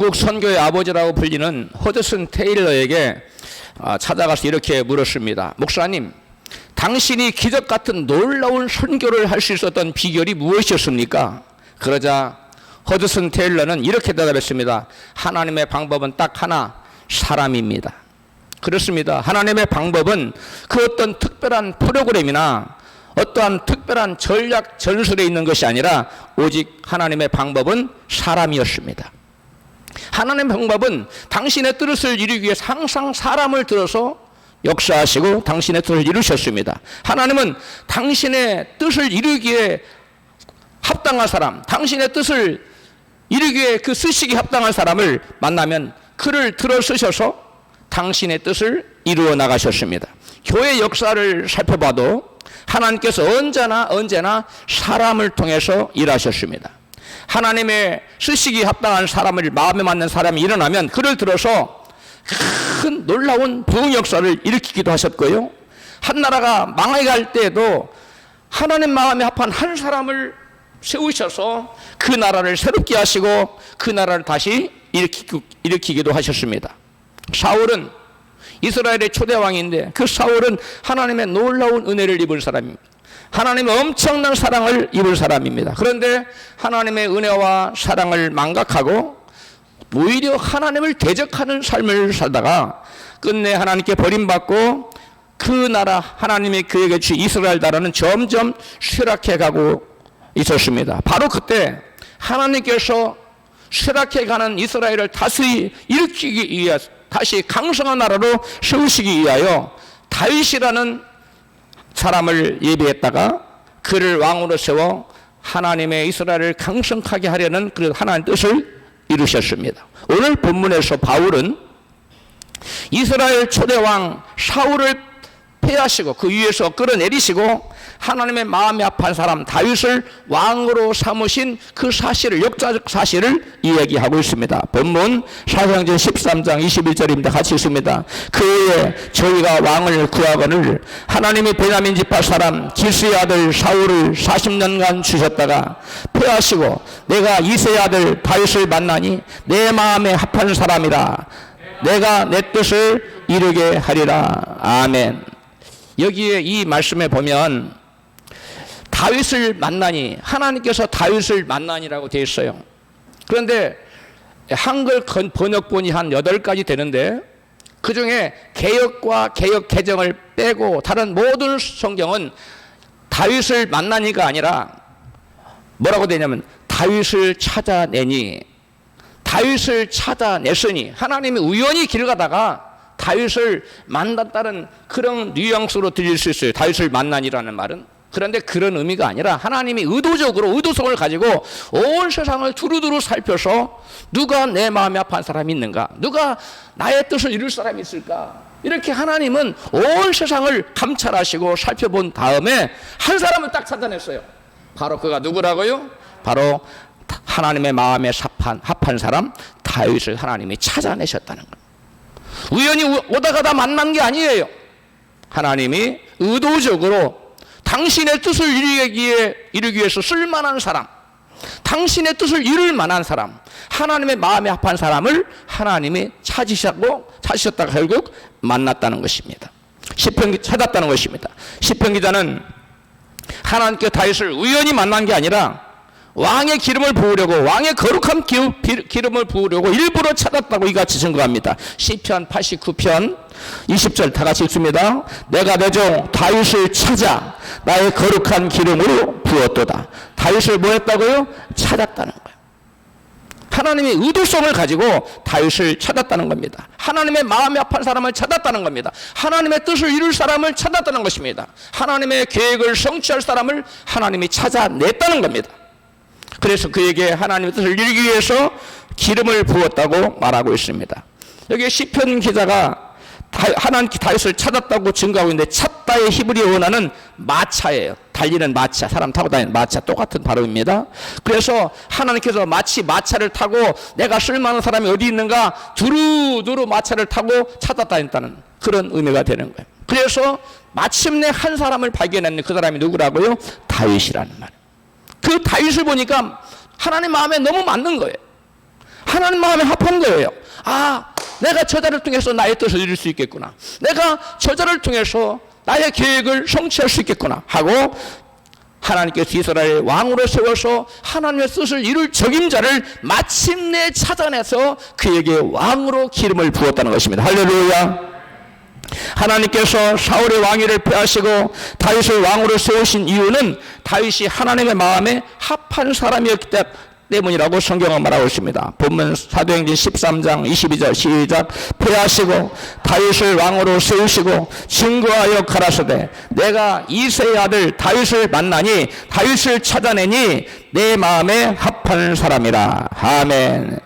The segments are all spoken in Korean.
미국 선교의 아버지라고 불리는 허드슨 테일러에게 찾아가서 이렇게 물었습니다. 목사님, 당신이 기적 같은 놀라운 선교를 할 수 있었던 비결이 무엇이었습니까? 그러자 허드슨 테일러는 이렇게 대답했습니다. 하나님의 방법은 딱 하나, 사람입니다. 그렇습니다. 하나님의 방법은 그 어떤 특별한 프로그램이나 어떠한 특별한 전략 전술에 있는 것이 아니라 오직 하나님의 방법은 사람이었습니다. 하나님의 방법은 당신의 뜻을 이루기 위해서 항상 사람을 들어서 역사하시고 당신의 뜻을 이루셨습니다. 하나님은 당신의 뜻을 이루기에 합당한 사람, 당신의 뜻을 이루기에 그 쓰시기 합당한 사람을 만나면 그를 들어 쓰셔서 당신의 뜻을 이루어 나가셨습니다. 교회 역사를 살펴봐도 하나님께서 언제나 사람을 통해서 일하셨습니다. 하나님의 쓰시기 합당한 사람을, 마음에 맞는 사람이 일어나면 그를 들어서 큰 놀라운 부흥 역사를 일으키기도 하셨고요. 한 나라가 망해갈 때에도 하나님 마음에 합한 한 사람을 세우셔서 그 나라를 새롭게 하시고 그 나라를 다시 일으키기도 하셨습니다. 사울은 이스라엘의 초대왕인데 그 사울은 하나님의 놀라운 은혜를 입을 사람입니다. 하나님의 엄청난 사랑을 입을 사람입니다. 그런데 하나님의 은혜와 사랑을 망각하고 오히려 하나님을 대적하는 삶을 살다가 끝내 하나님께 버림받고 그 나라, 하나님의 그에게 주신 이스라엘 나라는 점점 쇠락해가고 있었습니다. 바로 그때 하나님께서 쇠락해가는 이스라엘을 다시 일으키기 위해서, 다시 강성한 나라로 세우시기 위하여 다윗이라는 사람을 예비했다가 그를 왕으로 세워 하나님의 이스라엘을 강성하게 하려는 그 하나님의 뜻을 이루셨습니다. 오늘 본문에서 바울은 이스라엘 초대왕 사울을 패하시고 그 위에서 끌어내리시고 하나님의 마음에 합한 사람 다윗을 왕으로 삼으신 그 사실을, 역사적 사실을 이야기하고 있습니다. 본문 사사행전 13장 21절입니다. 같이 있습니다. 그에 저희가 왕을 구하거늘 하나님이 베냐민 지파 사람 기스의 아들 사울을 40년간 주셨다가 패하시고 내가 이새의 아들 다윗을 만나니 내 마음에 합한 사람이라 내가 내 뜻을 이루게 하리라. 아멘. 여기에 이 말씀에 보면 다윗을 만나니, 하나님께서 다윗을 만나니라고 되어 있어요. 그런데 한글 번역본이 한 8가지 되는데 그 중에 개역과 개역 개정을 빼고 다른 모든 성경은 다윗을 만나니가 아니라 뭐라고 되냐면 다윗을 찾아내니, 다윗을 찾아냈으니, 하나님이 우연히 길 가다가 다윗을 만났다는 그런 뉘앙스로 들릴 수 있어요. 다윗을 만나니라는 말은. 그런데 그런 의미가 아니라 하나님이 의도적으로 의도성을 가지고 온 세상을 두루두루 살펴서 누가 내 마음에 합한 사람이 있는가, 누가 나의 뜻을 이룰 사람이 있을까, 이렇게 하나님은 온 세상을 감찰하시고 살펴본 다음에 한 사람을 딱 찾아냈어요. 바로 그가 누구라고요? 바로 하나님의 마음에 합한 사람 다윗을 하나님이 찾아내셨다는 거예요. 우연히 오다가다 만난 게 아니에요. 하나님이 의도적으로 당신의 뜻을 이루기 위해서 쓸만한 사람, 당신의 뜻을 이룰 만한 사람, 하나님의 마음에 합한 사람을 하나님이 찾으셨다가 결국 만났다는 것입니다. 찾았다는 것입니다. 시편 기자는 하나님께 다윗을 우연히 만난 게 아니라 왕의 기름을 부으려고, 왕의 거룩한 기름을 부으려고 일부러 찾았다고 이같이 증거합니다. 시편 89편 20절 다 같이 읽습니다. 내가 내 종 다윗을 찾아 나의 거룩한 기름으로 부었도다. 다윗을 뭐 했다고요? 찾았다는 거예요. 하나님이 의도성을 가지고 다윗을 찾았다는 겁니다. 하나님의 마음에 합한 사람을 찾았다는 겁니다. 하나님의 뜻을 이룰 사람을 찾았다는 것입니다. 하나님의 계획을 성취할 사람을 하나님이 찾아냈다는 겁니다. 그래서 그에게 하나님의 뜻을 이루기 위해서 기름을 부었다고 말하고 있습니다. 여기 시편 기자가 하나님 다윗을 찾았다고 증거하고 있는데, 찾다의 히브리 원어는 마차예요. 달리는 마차, 사람 타고 다니는 마차, 똑같은 발음입니다. 그래서 하나님께서 마치 마차를 타고 내가 쓸만한 사람이 어디 있는가 두루두루 마차를 타고 찾아다녔다는 그런 의미가 되는 거예요. 그래서 마침내 한 사람을 발견했는 그 사람이 누구라고요? 다윗이라는 말. 그 다윗을 보니까 하나님 마음에 너무 맞는 거예요. 하나님 마음에 합한 거예요. 아, 내가 저자를 통해서 나의 뜻을 이룰 수 있겠구나. 내가 저자를 통해서 나의 계획을 성취할 수 있겠구나 하고 하나님께서 이스라엘 왕으로 세워서 하나님의 뜻을 이룰 적임자를 마침내 찾아내서 그에게 왕으로 기름을 부었다는 것입니다. 할렐루야. 하나님께서 사울의 왕위를 빼앗으시고 다윗을 왕으로 세우신 이유는 다윗이 하나님의 마음에 합한 사람이었기 때문이라고 성경은 말하고 있습니다. 본문 사도행전 13장 22절 시작. 빼앗으시고 다윗을 왕으로 세우시고 증거하여 가라사대 내가 이새의 아들 다윗을 만나니 다윗을 찾아내니 내 마음에 합한 사람이라. 아멘.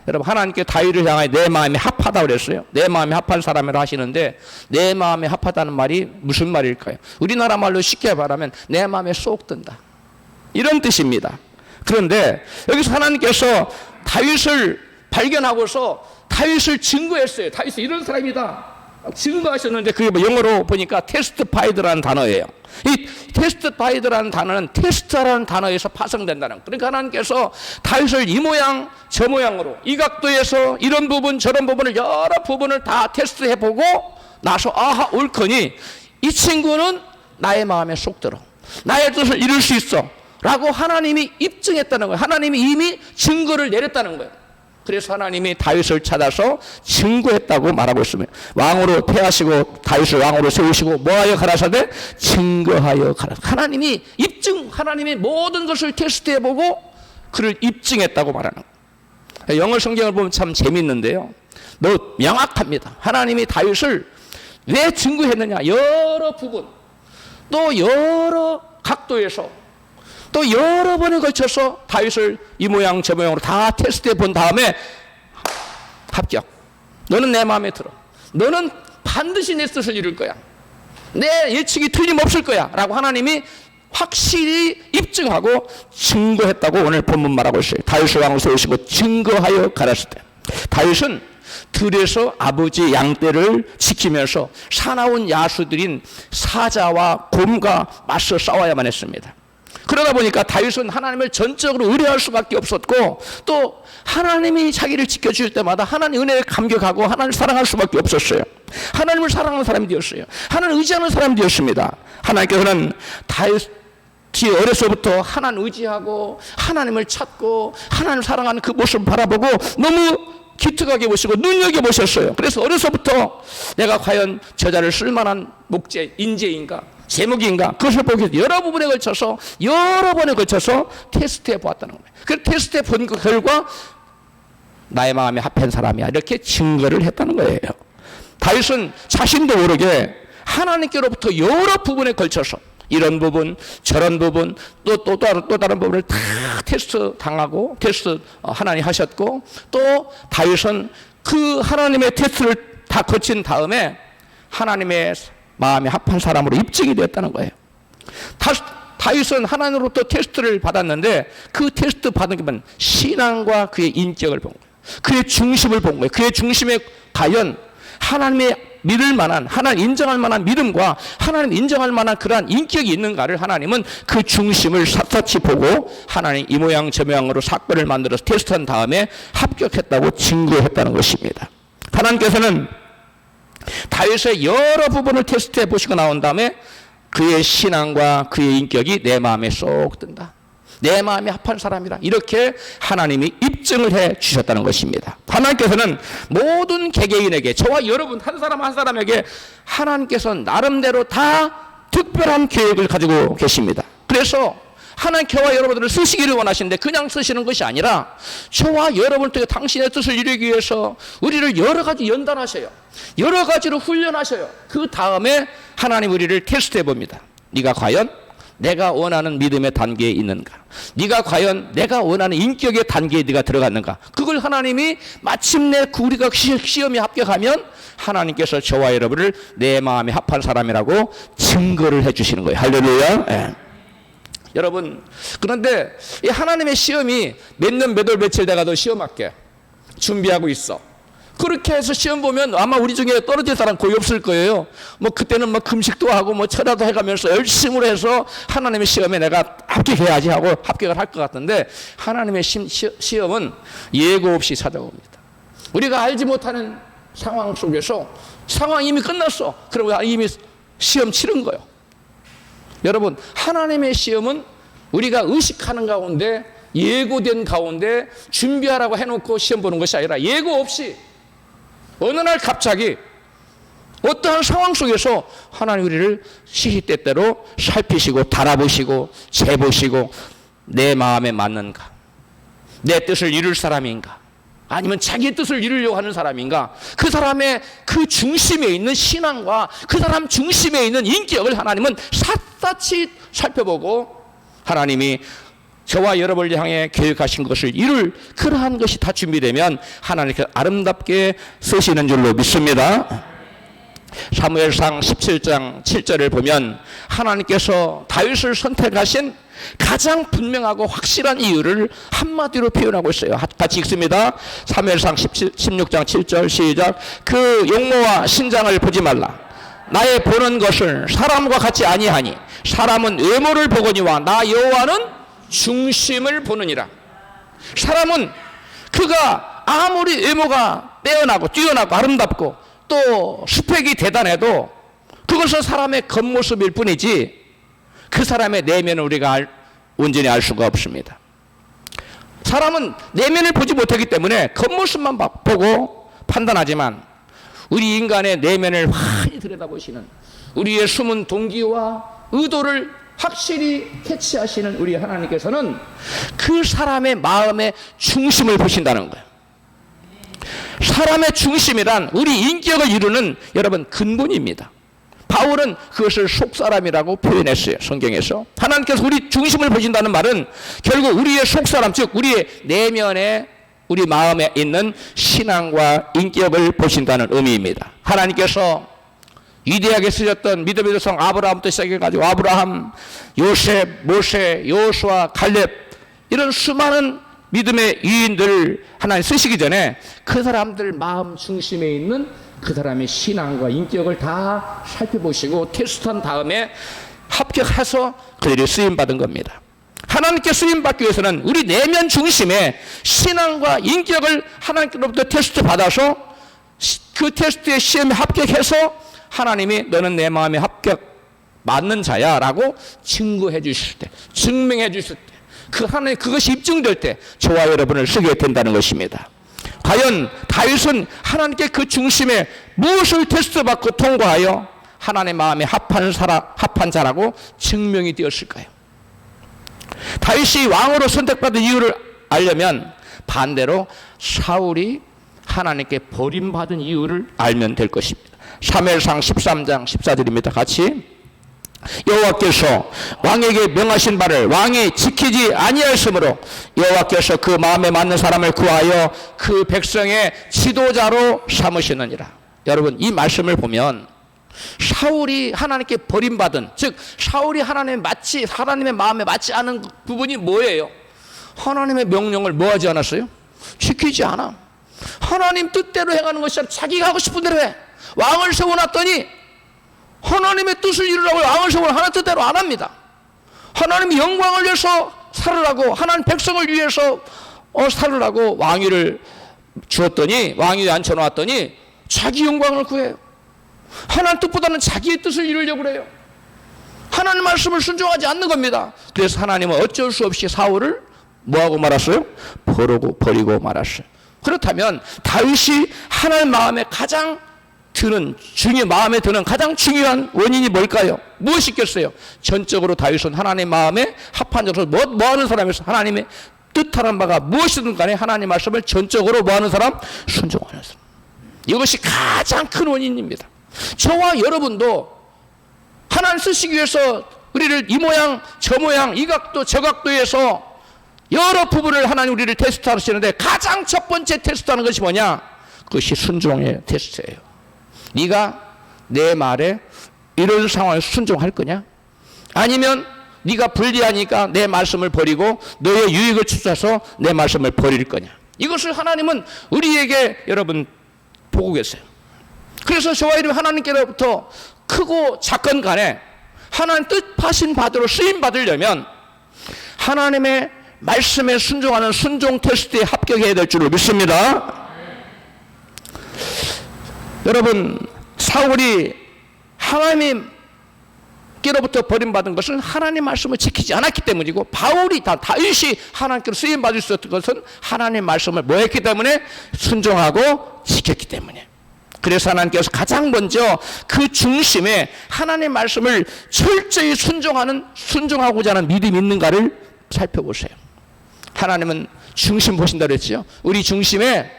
여러분, 하나님께 다윗을 향하여 내 마음에 합하다고 그랬어요. 내 마음에 합한 사람이라 하시는데 내 마음에 합하다는 말이 무슨 말일까요? 우리나라 말로 쉽게 말하면 내 마음에 쏙 든다, 이런 뜻입니다. 그런데 여기서 하나님께서 다윗을 발견하고서 다윗을 증거했어요. 다윗이 이런 사람이다 증거하셨는데 그게 뭐 영어로 보니까 테스트파이드라는 단어예요. 이 테스트파이드라는 단어는 테스트라는 단어에서 파생된다는 거예요. 그러니까 하나님께서 다윗을 이 모양 저 모양으로 이 각도에서 이런 부분 저런 부분을 여러 부분을 다 테스트해보고 나서 아하 옳거니 이 친구는 나의 마음에 쏙 들어, 나의 뜻을 이룰 수 있어 라고 하나님이 입증했다는 거예요. 하나님이 이미 증거를 내렸다는 거예요. 그래서 하나님이 다윗을 찾아서 증거했다고 말하고 있습니다. 왕으로 태하시고 다윗을 왕으로 세우시고 뭐하여 가라사대 증거하여 가라. 하나님이 입증, 하나님이 모든 것을 테스트해보고 그를 입증했다고 말하는 거예요. 영어 성경을 보면 참 재밌는데요, 너무 명확합니다. 하나님이 다윗을 왜 증거했느냐, 여러 부분 또 여러 각도에서 또 여러 번에 걸쳐서 다윗을 이 모양 저 모양으로 다 테스트해 본 다음에 합격. 너는 내 마음에 들어. 너는 반드시 내 뜻을 이룰 거야. 내 예측이 틀림없을 거야 라고 하나님이 확실히 입증하고 증거했다고 오늘 본문 말하고 있어요. 다윗을 왕으로 세우시고 증거하여 가라사대. 다윗은 들에서 아버지 양떼를 지키면서 사나운 야수들인 사자와 곰과 맞서 싸워야만 했습니다. 그러다 보니까 다윗은 하나님을 전적으로 의뢰할 수밖에 없었고 또 하나님이 자기를 지켜줄 때마다 하나님 은혜에 감격하고 하나님을 사랑할 수밖에 없었어요. 하나님을 사랑하는 사람이 되었어요. 하나님을 의지하는 사람이 되었습니다. 하나님께서는 다윗이 어려서부터 하나님 의지하고 하나님을 찾고 하나님을 사랑하는 그 모습을 바라보고 너무 기특하게 보시고 눈여겨보셨어요. 그래서 어려서부터 내가 과연 저자를 쓸만한 목재, 인재인가 제목인가 그것을 보기 위해서 여러 부분에 걸쳐서 여러 번에 걸쳐서 테스트해 보았다는 거예요. 그 테스트해 본 그 결과 나의 마음에 합한 사람이야 이렇게 증거를 했다는 거예요. 다윗은 자신도 모르게 하나님께로부터 여러 부분에 걸쳐서 이런 부분 저런 부분 또 다른 부분을 다 테스트 당하고 테스트 하나님 하셨고 또 다윗은 그 하나님의 테스트를 다 거친 다음에 하나님의 마음에 합한 사람으로 입증이 되었다는 거예요. 다윗은 하나님으로부터 테스트를 받았는데 그 테스트 받은 게 뭐냐면 신앙과 그의 인격을 본 거예요. 그의 중심을 본 거예요. 그의 중심에 과연 하나님의 믿을 만한, 하나님 인정할 만한 믿음과 하나님 인정할 만한 그러한 인격이 있는가를 하나님은 그 중심을 샅샅이 보고 하나님 이 모양 저 모양으로 사건을 만들어서 테스트한 다음에 합격했다고 증거했다는 것입니다. 하나님께서는 다윗의 여러 부분을 테스트해 보시고 나온 다음에 그의 신앙과 그의 인격이 내 마음에 쏙 든다, 내 마음에 합한 사람이라 이렇게 하나님이 입증을 해 주셨다는 것입니다. 하나님께서는 모든 개개인에게 저와 여러분 한 사람 한 사람에게 하나님께서 나름대로 다 특별한 계획을 가지고 계십니다. 그래서 하나님 저와 여러분들을 쓰시기를 원하시는데 그냥 쓰시는 것이 아니라 저와 여러분을 통해 당신의 뜻을 이루기 위해서 우리를 여러 가지 연단하셔요. 여러 가지로 훈련하셔요. 그 다음에 하나님 우리를 테스트해 봅니다. 네가 과연 내가 원하는 믿음의 단계에 있는가? 네가 과연 내가 원하는 인격의 단계에 네가 들어갔는가? 그걸 하나님이 마침내 우리가 시험에 합격하면 하나님께서 저와 여러분을 내 마음에 합한 사람이라고 증거를 해주시는 거예요. 할렐루야. 네. 여러분, 그런데 이 하나님의 시험이 몇 년 몇 월 며칠 내가 너 시험할게 준비하고 있어. 그렇게 해서 시험 보면 아마 우리 중에 떨어질 사람 거의 없을 거예요. 뭐 그때는 뭐 금식도 하고 뭐 철야도 해가면서 열심으로 해서 하나님의 시험에 내가 합격해야지 하고 합격을 할 것 같은데, 하나님의 시험은 예고 없이 찾아옵니다. 우리가 알지 못하는 상황 속에서 상황이 이미 끝났어. 그리고 이미 시험 치른 거예요. 여러분, 하나님의 시험은 우리가 의식하는 가운데, 예고된 가운데 준비하라고 해놓고 시험 보는 것이 아니라 예고 없이 어느 날 갑자기 어떠한 상황 속에서 하나님 우리를 시시때때로 살피시고 달아보시고 재보시고, 내 마음에 맞는가, 내 뜻을 이룰 사람인가, 아니면 자기의 뜻을 이루려고 하는 사람인가, 그 사람의 그 중심에 있는 신앙과 그 사람 중심에 있는 인격을 하나님은 샅샅이 살펴보고, 하나님이 저와 여러분을 향해 계획하신 것을 이룰 그러한 것이 다 준비되면 하나님께서 아름답게 쓰시는 줄로 믿습니다. 사무엘상 17장 7절을 보면 하나님께서 다윗을 선택하신 가장 분명하고 확실한 이유를 한마디로 표현하고 있어요. 같이 읽습니다. 사무엘상 16장 7절 시작. 그 용모와 신장을 보지 말라. 나의 보는 것을 사람과 같이 아니하니 사람은 외모를 보거니와 나 여호와는 중심을 보느니라. 사람은 그가 아무리 외모가 빼어나고 뛰어나고 아름답고 또 스펙이 대단해도 그것은 사람의 겉모습일 뿐이지 그 사람의 내면을 우리가 온전히 알 수가 없습니다. 사람은 내면을 보지 못하기 때문에 겉모습만 보고 판단하지만, 우리 인간의 내면을 환히 들여다보시는, 우리의 숨은 동기와 의도를 확실히 캐치하시는 우리 하나님께서는 그 사람의 마음의 중심을 보신다는 거예요. 사람의 중심이란 우리 인격을 이루는 여러분 근본입니다. 바울은 그것을 속사람이라고 표현했어요. 성경에서 하나님께서 우리 중심을 보신다는 말은 결국 우리의 속사람, 즉 우리의 내면에, 우리 마음에 있는 신앙과 인격을 보신다는 의미입니다. 하나님께서 위대하게 쓰셨던 믿음의 조상 아브라함부터 시작해가지고 아브라함, 요셉, 모세, 여호수아, 갈렙, 이런 수많은 믿음의 유인들을 하나님 쓰시기 전에 그 사람들 마음 중심에 있는 그 사람의 신앙과 인격을 다 살펴보시고 테스트한 다음에 합격해서 그들이 쓰임받은 겁니다. 하나님께 쓰임받기 위해서는 우리 내면 중심에 신앙과 인격을 하나님께로부터 테스트 받아서 그 테스트의 시험에 합격해서 하나님이 너는 내 마음에 합격 맞는 자야 라고 증거해 주실 때, 증명해 주실 때, 그 하나님 그것이 입증될 때 저와 여러분을 쓰게 된다는 것입니다. 과연 다윗은 하나님께 그 중심에 무엇을 테스트 받고 통과하여 하나님의 마음에 합한 자라고 증명이 되었을까요? 다윗이 왕으로 선택받은 이유를 알려면 반대로 사울이 하나님께 버림받은 이유를 알면 될 것입니다. 사무엘상 13장 14절입니다. 같이. 여호와께서 왕에게 명하신 바를 왕이 지키지 아니하였으므로 여호와께서 그 마음에 맞는 사람을 구하여 그 백성의 지도자로 삼으시느니라. 여러분, 이 말씀을 보면 사울이 하나님께 버림받은, 즉 사울이 하나님의 마음에 맞지 않은 부분이 뭐예요? 하나님의 명령을 뭐 하지 않았어요? 지키지 않아. 하나님 뜻대로 행하는 것이 아니라 자기가 하고 싶은 대로 해. 왕을 세워놨더니 하나님의 뜻을 이루라고 왕을 세우는 하나님 뜻대로 안 합니다. 하나님의 영광을 위해서 살으라고, 하나님 백성을 위해서 살으라고 왕위를 주었더니, 왕위에 앉혀놓았더니 자기 영광을 구해요. 하나님 뜻보다는 자기의 뜻을 이루려고 그래요. 하나님 말씀을 순종하지 않는 겁니다. 그래서 하나님은 어쩔 수 없이 사울을 뭐하고 말았어요? 버리고 말았어요. 그렇다면 다윗이 하나님 마음에 마음에 드는 가장 중요한 원인이 뭘까요? 무엇이겠어요? 전적으로 다윗은 하나님 마음에 합한 자로서 뭐 하는 사람이었어? 하나님의 뜻하는 바가 무엇이든 간에 하나님 말씀을 전적으로 뭐 하는 사람? 순종하는 사람. 이것이 가장 큰 원인입니다. 저와 여러분도 하나님 쓰시기 위해서 우리를 이 모양 저 모양 이 각도 저 각도에서 여러 부분을 하나님 우리를 테스트하시는데 가장 첫 번째 테스트하는 것이 뭐냐? 그것이 순종의 테스트예요. 네가 내 말에 이런 상황에서 순종할 거냐? 아니면 네가 불리하니까 내 말씀을 버리고 너의 유익을 추구해서 내 말씀을 버릴 거냐? 이것을 하나님은 우리에게 여러분 보고 계세요. 그래서 저와 여러분 하나님께로부터 크고 작건 간에 하나님 뜻하신 바대로 쓰임 받으려면 하나님의 말씀에 순종하는 순종 테스트에 합격해야 될 줄로 믿습니다. 여러분, 사울이 하나님께로부터 버림받은 것은 하나님 말씀을 지키지 않았기 때문이고, 바울이 다윗이 하나님께로 쓰임받을 수 있었던 것은 하나님 말씀을 뭐 했기 때문에? 순종하고 지켰기 때문에. 그래서 하나님께서 가장 먼저 그 중심에 하나님 말씀을 철저히 순종하고자 하는 믿음이 있는가를 살펴보세요. 하나님은 중심 보신다 그랬죠. 우리 중심에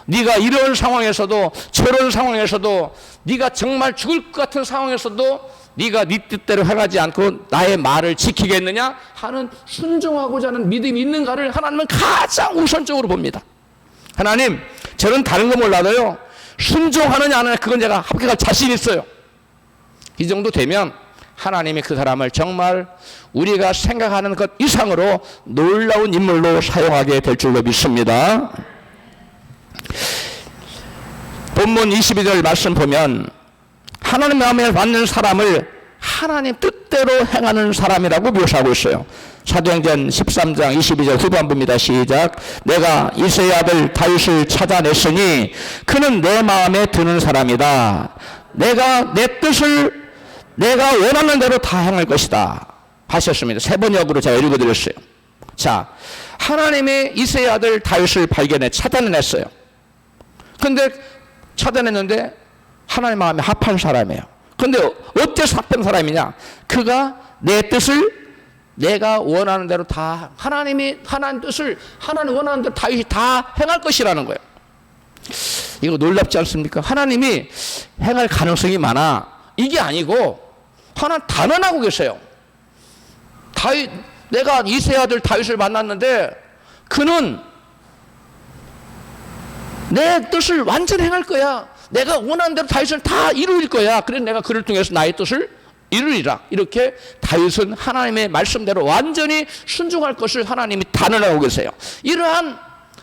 네가 이런 상황에서도 저런 상황에서도 네가 정말 죽을 것 같은 상황에서도 네가 네 뜻대로 행하지 않고 나의 말을 지키겠느냐 하는 순종하고자 하는 믿음이 있는가를 하나님은 가장 우선적으로 봅니다. 하나님, 저는 다른 거 몰라도요, 순종하느냐 안 하느냐 그건 제가 합격할 자신 있어요. 이 정도 되면 하나님이 그 사람을 정말 우리가 생각하는 것 이상으로 놀라운 인물로 사용하게 될 줄로 믿습니다. 본문 22절 말씀 보면 하나님 마음에 맞는 사람을 하나님 뜻대로 행하는 사람이라고 묘사하고 있어요. 사도행전 13장 22절 후반부입니다. 시작. 내가 이새의 아들 다윗을 찾아냈으니 그는 내 마음에 드는 사람이다. 내가 내 뜻을 내가 원하는 대로 다 행할 것이다 하셨습니다. 세 번역으로 제가 읽어드렸어요. 자, 하나님의 이새의 아들 다윗을 찾아냈어요. 근데 찾아냈는데 하나님 마음에 합한 사람이에요. 근데 어째서 합한 사람이냐? 그가 내 뜻을 내가 원하는 대로 다 하나님 뜻을 하나님 원하는 대로 다윗이 다 행할 것이라는 거예요. 이거 놀랍지 않습니까? 하나님이 행할 가능성이 많아. 이게 아니고 하나님 단언하고 계세요. 내가 이새의 아들 다윗을 만났는데 그는 내 뜻을 완전히 행할 거야. 내가 원하는 대로 다윗을 다 이룰 거야. 그래서 내가 그를 통해서 나의 뜻을 이루리라. 이렇게 다윗은 하나님의 말씀대로 완전히 순종할 것을 하나님이 단언하고 계세요. 이러한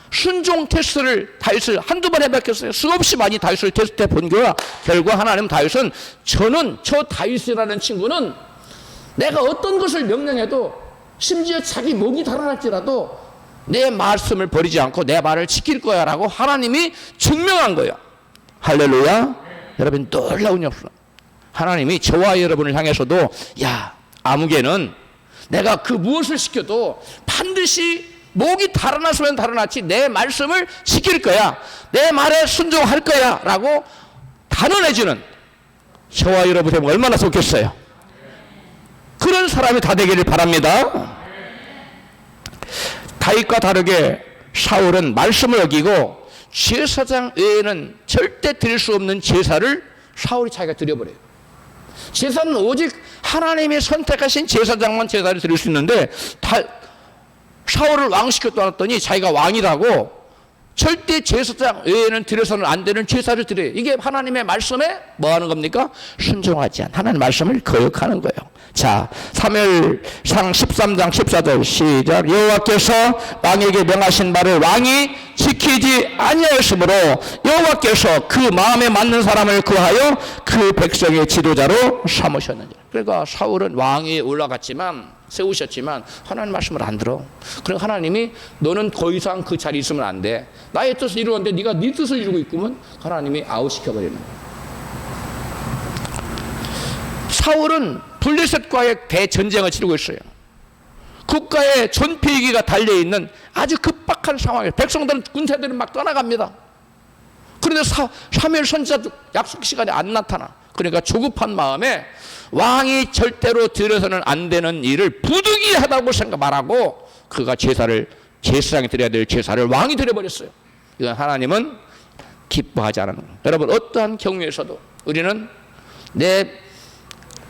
순종 테스트를 다윗을 한두 번 해봤겠어요. 수없이 많이 다윗을 테스트해 본 결과 하나님 다윗은 저 다윗이라는 친구는 내가 어떤 것을 명령해도 심지어 자기 목이 달아날지라도 내 말씀을 버리지 않고 내 말을 지킬 거야 라고 하나님이 증명한 거예요. 할렐루야. 여러분, 놀라운 역사. 하나님이 저와 여러분을 향해서도 야, 아무개는 내가 그 무엇을 시켜도 반드시 목이 달아났으면 달아났지 내 말씀을 지킬 거야, 내 말에 순종할 거야 라고 단언해주는 저와 여러분 되면 얼마나 좋겠어요. 그런 사람이 다 되기를 바랍니다. 다윗과 다르게 사울은 말씀을 어기고 제사장 외에는 절대 드릴 수 없는 제사를 사울이 자기가 드려버려요. 제사는 오직 하나님이 선택하신 제사장만 제사를 드릴 수 있는데 사울을 왕시켰더니 자기가 왕이라고 절대 제사장 외에는 드려서는 안 되는 제사를 드려요. 이게 하나님의 말씀에 뭐 하는 겁니까? 순종하지 않는 하나님의 말씀을 거역하는 거예요. 자, 사무엘상 13장 14절 시작. 여호와께서 왕에게 명하신 바를 왕이 지키지 아니하였으므로 여호와께서 그 마음에 맞는 사람을 구하여 그 백성의 지도자로 삼으셨느니라. 그러니까 사울은 왕위에 올라갔지만 세우셨지만 하나님 말씀을 안 들어. 그러니까 하나님이 너는 더 이상 그 자리에 있으면 안 돼. 나의 뜻을 이루었는데 네가 네 뜻을 이루고 있구면 하나님이 아웃시켜버리는 거야. 사울은 블레셋과의 대전쟁을 치르고 있어요. 국가의 전폐위기가 달려있는 아주 급박한 상황에 백성들은 군사들은 막 떠나갑니다. 그런데 사무엘 선지자 약속 시간에 안 나타나. 그러니까 조급한 마음에 왕이 절대로 들어서는 안 되는 일을 부득이하다고 말하고 그가 제사장이 드려야 될 제사를 왕이 드려버렸어요. 이건 하나님은 기뻐하지 않는 거예요. 여러분, 어떠한 경우에서도 우리는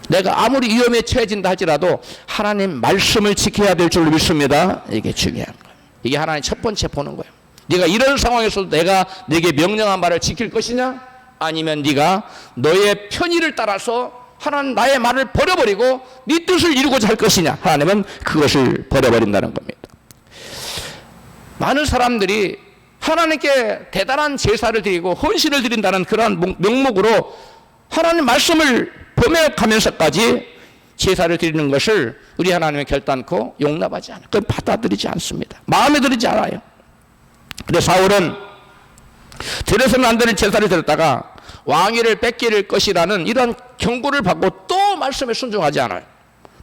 내가 아무리 위험에 처해진다 할지라도 하나님 말씀을 지켜야 될 줄 믿습니다. 이게 중요한 거예요. 이게 하나님 첫 번째 보는 거예요. 네가 이런 상황에서도 내가 네게 명령한 말을 지킬 것이냐, 아니면 네가 너의 편의를 따라서 하나님 나의 말을 버려버리고 네 뜻을 이루고자 할 것이냐. 하나님은 그것을 버려버린다는 겁니다. 많은 사람들이 하나님께 대단한 제사를 드리고 헌신을 드린다는 그러한 명목으로 하나님 말씀을 범해가면서까지 제사를 드리는 것을 우리 하나님은 결단코 용납하지 않아요. 그건 받아들이지 않습니다. 마음에 들지 않아요. 근데 사울은 드려서는 안 되는 제사를 드렸다가 왕위를 뺏길 것이라는 이런 경고를 받고 또 말씀에 순종하지 않아요.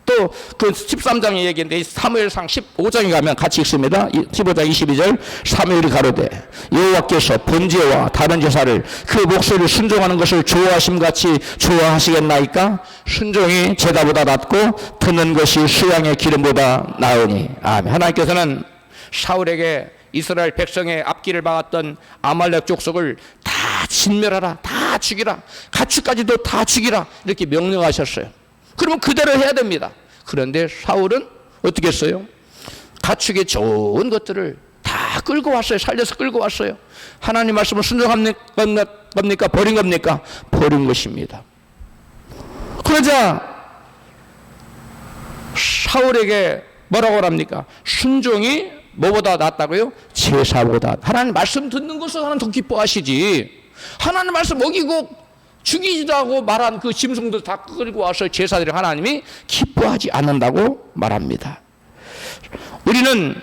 또 그 13장의 얘기인데 사무엘상 15장에 가면 같이 읽습니다. 15장 22절 사무엘이 가로되 여호와께서 번제와 다른 제사를 그 목소리를 순종하는 것을 좋아하심같이 좋아하시겠나이까? 순종이 제다보다 낫고 듣는 것이 수양의 기름보다 나으니. 아멘. 하나님께서는 사울에게 이스라엘 백성의 앞길을 막았던 아말렉 족속을 다 진멸하라, 다 죽이라, 가축까지도 다 죽이라 이렇게 명령하셨어요. 그러면 그대로 해야 됩니다. 그런데 사울은 어떻게 했어요? 가축의 좋은 것들을 다 끌고 왔어요. 살려서 끌고 왔어요. 하나님 말씀을 순종합니까? 버린 겁니까? 버린 것입니다. 그러자 사울에게 뭐라고 합니까? 순종이 뭐보다 낫다고요? 제사보다. 하나님 말씀 듣는 것을 하나님 더 기뻐하시지. 하나님 말씀 먹이고 죽이라고 말한 그 짐승들 다 끌고 와서 제사드리 하나님이 기뻐하지 않는다고 말합니다. 우리는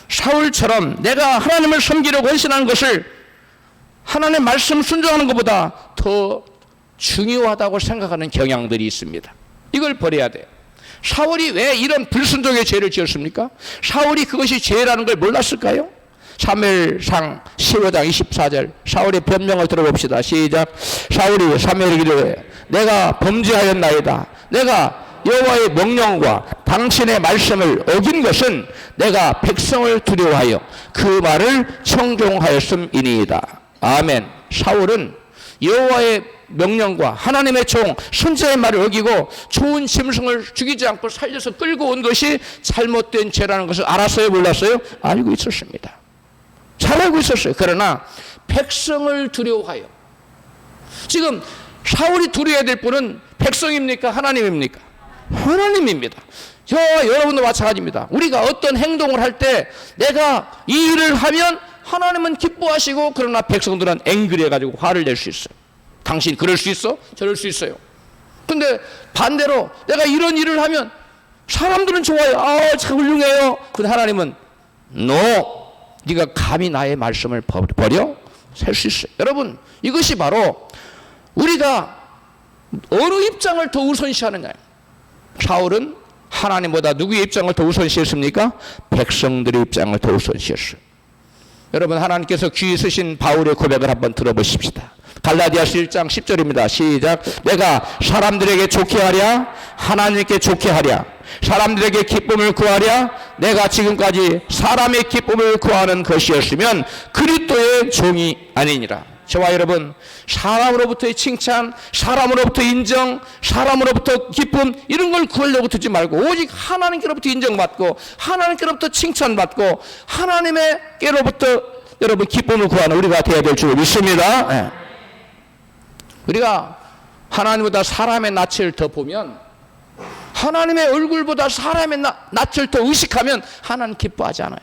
사울처럼 내가 하나님을 섬기려고 헌신하는 것을 하나님의 말씀 순종하는 것보다 더 중요하다고 생각하는 경향들이 있습니다. 이걸 버려야 돼요. 사울이 왜 이런 불순종의 죄를 지었습니까? 사울이 그것이 죄라는 걸 몰랐을까요? 사무엘상 15장 24절 사울의 변명을 들어봅시다. 시작. 사울이 사무엘에게 이르되 내가 범죄하였나이다. 내가 여호와의 명령과 당신의 말씀을 어긴 것은 내가 백성을 두려워하여 그 말을 청종하였음이니이다. 아멘. 사울은 여호와의 명령과 하나님의 종 선지자의 말을 어기고 좋은 짐승을 죽이지 않고 살려서 끌고 온 것이 잘못된 죄라는 것을 알았어요? 몰랐어요? 알고 있었습니다. 잘 알고 있었어요. 그러나 백성을 두려워하여. 지금 사울이 두려워야 될 분은 백성입니까? 하나님입니까? 하나님입니다. 저와 여러분도 마찬가지입니다. 우리가 어떤 행동을 할 때 내가 이 일을 하면 하나님은 기뻐하시고 그러나 백성들은 앵그리해가지고 화를 낼 수 있어요. 당신 그럴 수 있어? 저럴 수 있어요. 근데 반대로 내가 이런 일을 하면 사람들은 좋아요. 참 훌륭해요. 근데 하나님은 No. 네가 감히 나의 말씀을 버려? 살 수 있어요. 여러분, 이것이 바로 우리가 어느 입장을 더 우선시하느냐예요. 사울은 하나님보다 누구의 입장을 더 우선시했습니까? 백성들의 입장을 더 우선시했어요. 여러분, 하나님께서 귀 쓰신 바울의 고백을 한번 들어보십시다. 갈라디아서 1장 10절입니다. 시작. 내가 사람들에게 좋게 하랴 하나님께 좋게 하랴 사람들에게 기쁨을 구하랴 내가 지금까지 사람의 기쁨을 구하는 것이었으면 그리스도의 종이 아니니라. 저와 여러분, 사람으로부터의 칭찬, 사람으로부터 인정, 사람으로부터 기쁨 이런 걸 구하려고 듣지 말고 오직 하나님께로부터 인정받고 하나님께로부터 칭찬받고 하나님께로부터 여러분 기쁨을 구하는 우리가 되어야 될 줄 믿습니다. 네. 우리가 하나님보다 사람의 낯을 더 보면 하나님의 얼굴보다 사람의 낯을 더 의식하면 하나님 기뻐하지 않아요.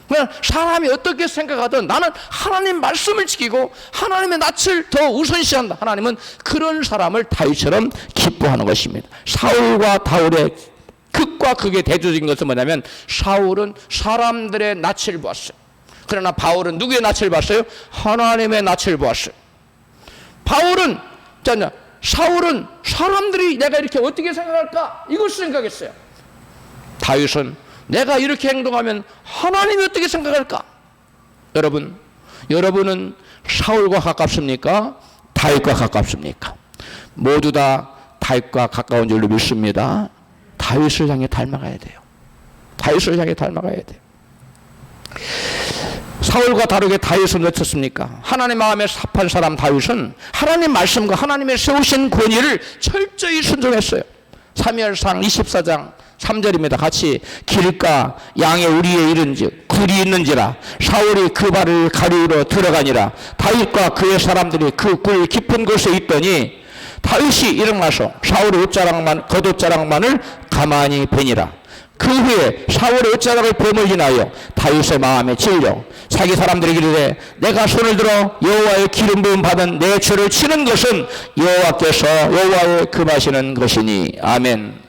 그냥 사람이 어떻게 생각하든 나는 하나님 말씀을 지키고 하나님의 낯을 더 우선시한다. 하나님은 그런 사람을 다윗처럼 기뻐하는 것입니다. 사울과 다윗의 극과 극의 대조적인 것은 뭐냐면 사울은 사람들의 낯을 보았어요. 그러나 바울은 누구의 낯을 봤어요? 하나님의 낯을 보았어요. 사울은 사람들이 내가 이렇게 어떻게 생각할까? 이걸 생각했어요. 다윗은 내가 이렇게 행동하면 하나님이 어떻게 생각할까? 여러분은 사울과 가깝습니까? 다윗과 가깝습니까? 모두 다 다윗과 가까운 줄로 믿습니다. 다윗을 향해 닮아가야 돼요. 다윗을 향해 닮아가야 돼요. 사울과 다르게 다윗은 어떻습니까? 하나님 마음에 삽한 사람 다윗은 하나님 말씀과 하나님의 세우신 권위를 철저히 순종했어요. 사무엘상 24장 3절입니다. 같이 길가 양의 우리에 이른즉 굴이 있는지라 사울이 그 발을 가리우러 들어가니라. 다윗과 그의 사람들이 그 굴 깊은 곳에 있더니 다윗이 일어나서 사울의 겉옷자락만을 가만히 베니라. 그 후에 사울의 어쩌다가 범을 인하여 다윗의 마음에 찔려 자기 사람들에게 이르되 내가 손을 들어 여호와의 기름 부음 받은 내 죄를 치는 것은 여호와께서 여호와의 금하시는 것이니. 아멘.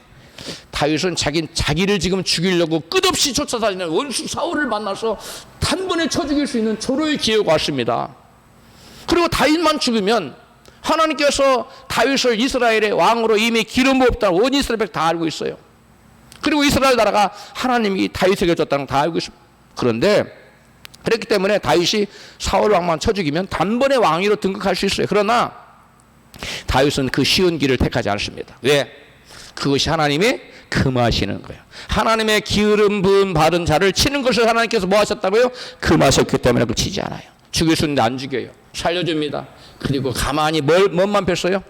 다윗은 자기를 지금 죽이려고 끝없이 쫓아다니는 원수 사울을 만나서 단번에 쳐 죽일 수 있는 절호의 기회가 왔습니다. 그리고 다윗만 죽으면 하나님께서 다윗을 이스라엘의 왕으로 이미 기름 부었다는 온 이스라엘 다 알고 있어요. 그리고 이스라엘 나라가 하나님이 다윗에게 줬다는 걸 다 알고 있습니다. 그런데 그렇기 때문에 다윗이 사울 왕만 쳐 죽이면 단번에 왕위로 등극할 수 있어요. 그러나 다윗은 그 쉬운 길을 택하지 않습니다. 왜? 그것이 하나님이 금하시는 거예요. 하나님의 기름 부음 받은 자를 치는 것을 하나님께서 뭐 하셨다고요? 금하셨기 때문에 그걸 치지 않아요. 죽일 수 있는데 안 죽여요. 살려줍니다. 그리고 가만히 뭔만 폈어요?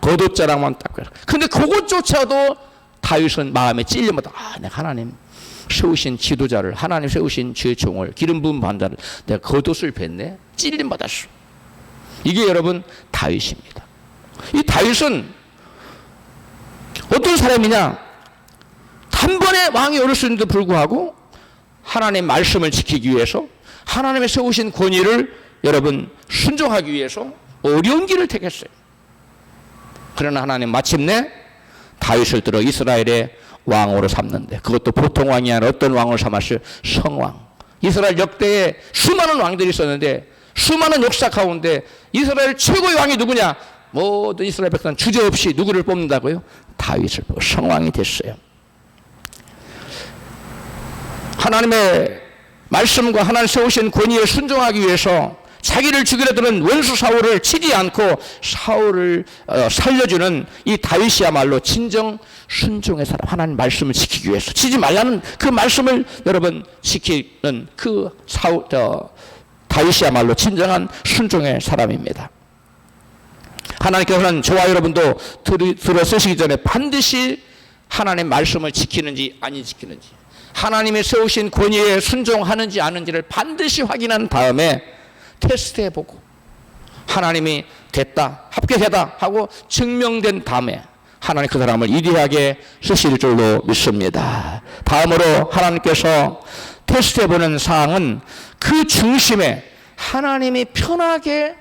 겉옷자락만 딱 펴요. 근데 그것조차도 다윗은 마음에 찔림마다 내가 하나님 세우신 지도자를, 하나님 세우신 주의 종을, 기름 부음 받은 자를 내가 겉옷을 뺐네? 찔림 받았어. 이게 여러분 다윗입니다. 이 다윗은 어떤 사람이냐? 단번에 왕이 오를 수 있는데도 불구하고 하나님의 말씀을 지키기 위해서, 하나님의 세우신 권위를 여러분 순종하기 위해서 어려운 길을 택했어요. 그러나 하나님 마침내 다윗을 들어 이스라엘의 왕으로 삼는데, 그것도 보통 왕이 아니라 어떤 왕을 삼았어요? 성왕. 이스라엘 역대에 수많은 왕들이 있었는데 수많은 역사 가운데 이스라엘 최고의 왕이 누구냐? 모든 이스라엘 백성은 주저없이 누구를 뽑는다고요? 다윗을 뽑고 성왕이 됐어요. 하나님의 말씀과 하나님 세우신 권위에 순종하기 위해서 자기를 죽이려 드는 원수 사울을 치지 않고 사울을 살려주는 이 다윗이야말로 진정 순종의 사람, 하나님 말씀을 지키기 위해서 치지 말라는 그 말씀을 여러분 지키는 그 다윗이야말로 진정한 순종의 사람입니다. 하나님께서는 저와 여러분도 들어 쓰시기 전에 반드시 하나님의 말씀을 지키는지 아니 지키는지, 하나님이 세우신 권위에 순종하는지 아는지를 반드시 확인한 다음에 테스트해보고 하나님이 됐다, 합격했다 하고 증명된 다음에 하나님 그 사람을 위대하게 쓰실 줄로 믿습니다. 다음으로 하나님께서 테스트해보는 사항은 그 중심에 하나님이 편하게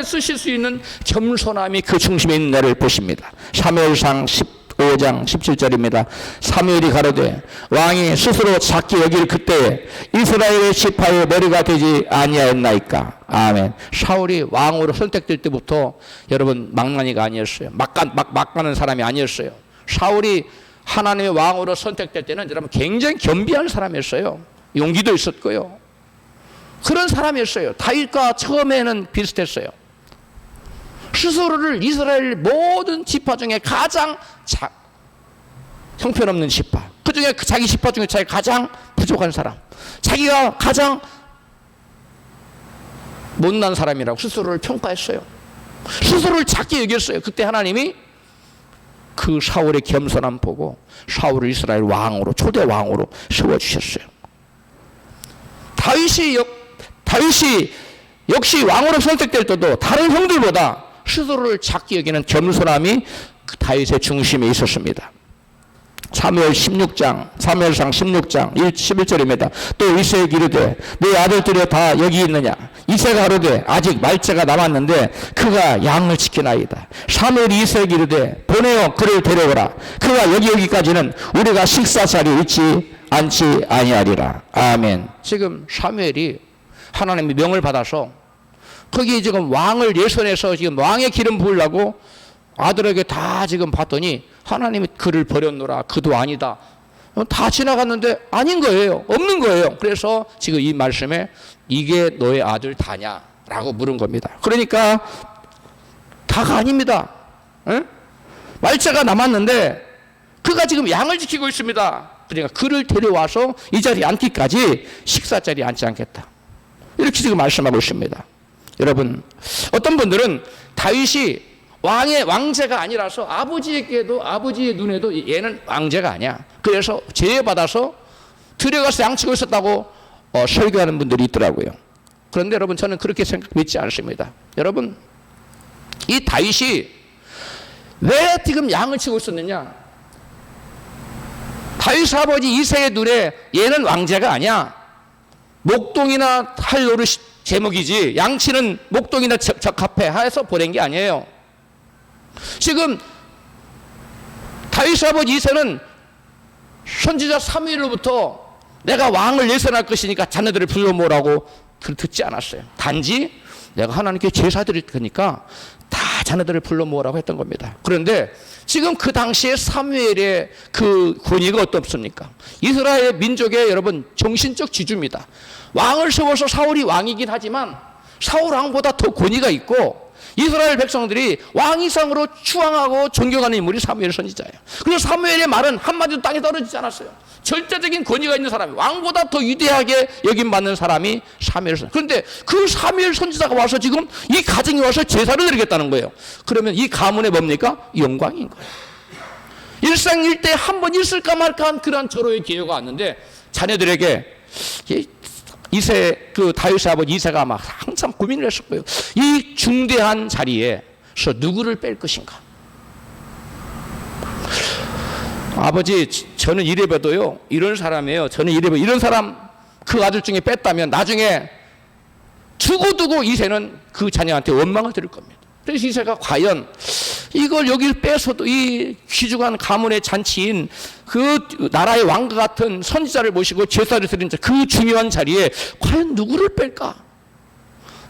쓰실 수 있는 겸손함이 그 중심에 있는 날을 보십니다. 사무엘상 15장 17절입니다. 사무엘이 가로되 왕이 스스로 작게 여길 그때에 이스라엘의 지파의 머리가 되지 아니하였나이까. 아멘. 사울이 왕으로 선택될 때부터 여러분 망나니가 아니었어요. 막 가는 사람이 아니었어요. 사울이 하나님의 왕으로 선택될 때는 여러분 굉장히 겸비한 사람이었어요. 용기도 있었고요. 그런 사람이었어요. 다윗과 처음에는 비슷했어요. 스스로를 이스라엘 모든 지파 중에 가장 형편없는 지파, 그 중에 자기 지파 중에 자기가 가장 부족한 사람, 자기가 가장 못난 사람이라고 스스로를 평가했어요. 스스로를 작게 여겼어요. 그때 하나님이 그 사울의 겸손함 보고 사울을 이스라엘 왕으로, 초대 왕으로 세워주셨어요. 다윗이 역시 왕으로 선택될 때도 다른 형들보다 스스로를 작게 여기는 겸손함이 그 다윗의 중심에 있었습니다. 사무엘상 16장 11절입니다. 또 이새에 이르되 네 아들들이 다 여기 있느냐? 이새가 가로되 아직 말째가 남았는데 그가 양을 지키나이다. 사무엘이 이새에게 이르되 보내어 그를 데려오라. 그가 여기까지는 우리가 식사 자리에 있지 않지 아니하리라. 아멘. 지금 사무엘이 하나님의 명을 받아서 거기 지금 왕을 예선해서 지금 왕의 기름 부으려고 아들에게 다 지금 봤더니 하나님이 그를 버렸노라. 그도 아니다. 다 지나갔는데 아닌 거예요. 없는 거예요. 그래서 지금 이 말씀에 이게 너의 아들 다냐? 라고 물은 겁니다. 그러니까 다가 아닙니다. 응? 말자가 남았는데 그가 지금 양을 지키고 있습니다. 그러니까 그를 데려와서 이 자리에 앉기까지 식사 자리에 앉지 않겠다. 이렇게 지금 말씀하고 있습니다. 여러분, 어떤 분들은 다윗이 왕제가 아니라서 아버지의 눈에도 얘는 왕제가 아니야. 그래서 제외받아서 들여가서 양치고 있었다고 설교하는 분들이 있더라고요. 그런데 여러분, 저는 그렇게 믿지 않습니다. 여러분, 이 다윗이 왜 지금 양을 치고 있었느냐? 다윗 아버지 이새의 눈에 얘는 왕제가 아니야. 목동이나 할 노릇 제목이지 양치는 목동이나 적합해 해서 보낸 게 아니에요. 지금 다윗 아버지 이새는 선지자 사무엘로부터 내가 왕을 예선할 것이니까 자네들을 불러 모으라고 듣지 않았어요. 단지 내가 하나님께 제사 드릴 테니까 다 자네들을 불러 모으라고 했던 겁니다. 그런데 지금 그 당시에 사무엘의 그 권위가 어떻습니까? 이스라엘 민족의 여러분 정신적 지주입니다. 왕을 세워서 사울이 왕이긴 하지만 사울 왕보다 더 권위가 있고 이스라엘 백성들이 왕 이상으로 추앙하고 존경하는 인물이 사무엘 선지자예요. 그래서 사무엘의 말은 한마디도 땅에 떨어지지 않았어요. 절대적인 권위가 있는 사람이 왕보다 더 위대하게 여김받는 사람이 사무엘 선지자. 그런데 그 사무엘 선지자가 와서 지금 이 가정에 와서 제사를 드리겠다는 거예요. 그러면 이 가문의 뭡니까? 영광인 거예요. 일생일대 한 번 있을까 말까 한 그런 절호의 기회가 왔는데 자녀들에게 이새 그 다윗의 아버지 이새가 막 항상 고민을 했을 거예요. 이 중대한 자리에서 누구를 뺄 것인가? 아버지 저는 이래봬도요 이런 사람이에요. 저는 이래봬도 이런 사람 그 아들 중에 뺐다면 나중에 두고두고 이새는 그 자녀한테 원망을 들을 겁니다. 그래서 이새가 과연 이걸 여기를 빼서도 이 귀중한 가문의 잔치인 그 나라의 왕과 같은 선지자를 모시고 제사를 드린 그 중요한 자리에 과연 누구를 뺄까?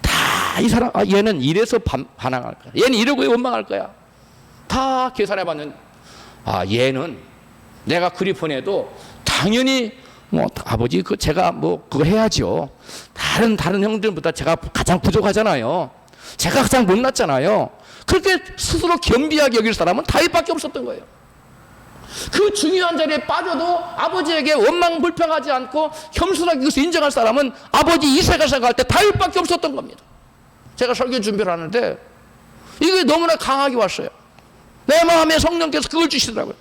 다 이 사람 얘는 이래서 반항할 거야. 얘는 이러고 원망할 거야. 다 계산해봤는데 얘는 내가 그리 보내도 당연히 뭐 아버지 그 제가 뭐 그거 해야죠. 다른 형들보다 제가 가장 부족하잖아요. 제가 가장 못났잖아요. 그렇게 스스로 겸비하게 여길 사람은 다윗밖에 없었던 거예요. 그 중요한 자리에 빠져도 아버지에게 원망 불평하지 않고 겸손하게 그것을 인정할 사람은 아버지 이새가 생각할 때 다윗밖에 없었던 겁니다. 제가 설교 준비를 하는데 이게 너무나 강하게 왔어요. 내 마음에 성령께서 그걸 주시더라고요.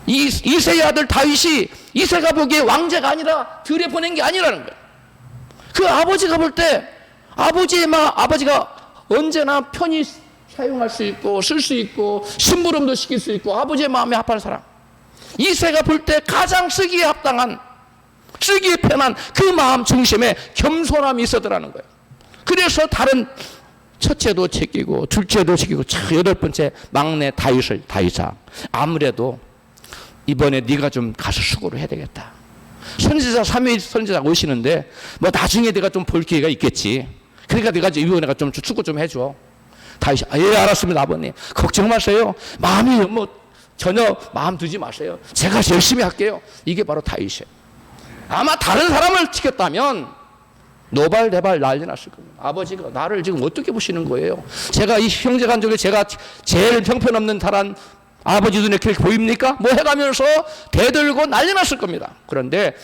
이새의 아들 다윗이 이새가 보기에 왕제가 아니라 들에 보낸 게 아니라는 거예요. 그 아버지가 볼 때 아버지가 언제나 편히 사용할 수 있고 쓸 수 있고 심부름도 시킬 수 있고 아버지의 마음에 합한 사람, 이새가 볼 때 가장 쓰기에 합당한 쓰기에 편한 그 마음 중심에 겸손함이 있었더라는 거예요. 그래서 다른 첫째도 챙기고 둘째도 챙기고 여덟 번째 막내 다윗아 아무래도 이번에 네가 좀 가서 수고를 해야 되겠다. 선지자 사무엘 선지자가 오시는데 뭐 나중에 내가 좀 볼 기회가 있겠지. 그러니까 내가 이번에 좀 수고 좀 해줘. 다윗이 예 알았습니다 아버님. 걱정 마세요. 마음이 뭐 전혀 마음 두지 마세요. 제가 열심히 할게요. 이게 바로 다윗이에요. 아마 다른 사람을 지켰다면 노발대발 난리 났을 겁니다. 아버지가 나를 지금 어떻게 보시는 거예요? 제가 이 형제간족에 제가 제일 형편없는 다란 아버지 눈에 그렇게 보입니까? 뭐 해가면서 대들고 난리 났을 겁니다. 그런데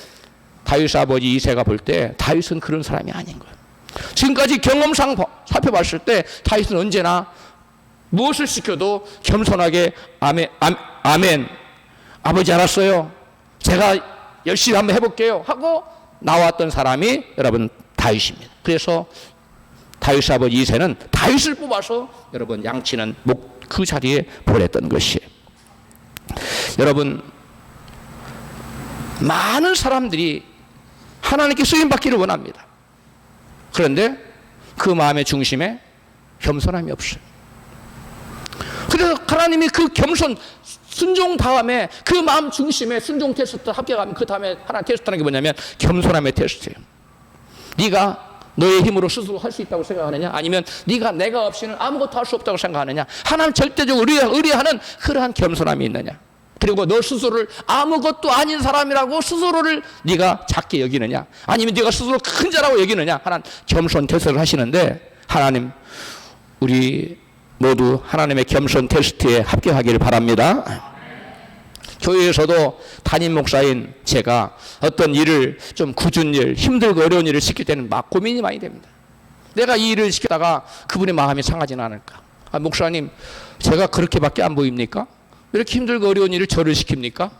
다윗 아버지 이새가 볼 때 다윗은 그런 사람이 아닌 거예요. 지금까지 경험상 살펴봤을 때 다윗은 언제나 무엇을 시켜도 겸손하게 아멘 아버지 알았어요. 제가 열심히 한번 해볼게요 하고 나왔던 사람이 여러분 다윗입니다. 그래서 다윗 아버지 이새는 다윗을 뽑아서 여러분 양치는 그 자리에 보냈던 것이에요. 여러분 많은 사람들이 하나님께 쓰임받기를 원합니다. 그런데 그 마음의 중심에 겸손함이 없어요. 그래서 하나님이 그 겸손 순종 다음에 그 마음 중심에 순종 테스트 합격하면 그 다음에 하나님 테스트하는 게 뭐냐면 겸손함의 테스트예요. 네가 너의 힘으로 스스로 할 수 있다고 생각하느냐 아니면 내가 없이는 아무것도 할 수 없다고 생각하느냐 하나님 절대적으로 의뢰하는 그러한 겸손함이 있느냐 그리고 너 스스로를 아무것도 아닌 사람이라고 스스로를 네가 작게 여기느냐 아니면 네가 스스로 큰 자라고 여기느냐 하나님 겸손 테스트를 하시는데 하나님 우리 모두 하나님의 겸손 테스트에 합격하기를 바랍니다. 교회에서도 담임 목사인 제가 어떤 일을 좀 굳은 일, 힘들고 어려운 일을 시킬 때는 막 고민이 많이 됩니다. 내가 이 일을 시키다가 그분의 마음이 상하지는 않을까? 목사님, 제가 그렇게밖에 안 보입니까? 왜 이렇게 힘들고 어려운 일을 저를 시킵니까?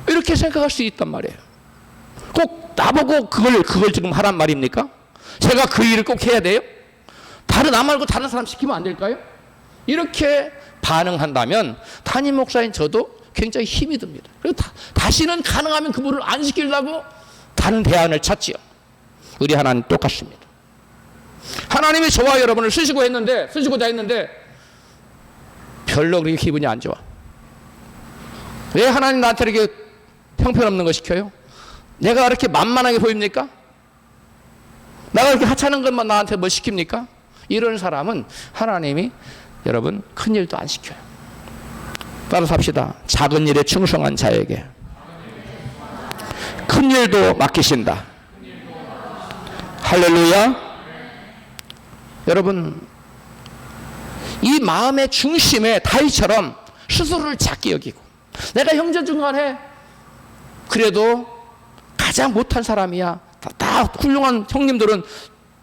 이렇게 생각할 수 있단 말이에요. 꼭 나보고 그걸 지금 하란 말입니까? 제가 그 일을 꼭 해야 돼요? 나 말고 다른 사람 시키면 안 될까요? 이렇게 반응한다면 담임 목사인 저도 굉장히 힘이 듭니다. 그리고 다시는 가능하면 그분을 안 시키려고 다른 대안을 찾지요. 우리 하나님 똑같습니다. 하나님이 저와 여러분을 쓰시고자 했는데 별로 그렇게 기분이 안 좋아. 왜 하나님 나한테 이렇게 형편없는 거 시켜요? 내가 그렇게 만만하게 보입니까? 내가 이렇게 하찮은 것만 나한테 뭐 시킵니까? 이런 사람은 하나님이 여러분 큰 일도 안 시켜요. 따라서 합시다. 작은 일에 충성한 자에게 큰 일도 맡기신다. 할렐루야. 여러분, 이 마음의 중심에 다윗처럼 스스로를 작게 여기고, 내가 형제 중간에 그래도 가장 못한 사람이야. 다 훌륭한 형님들은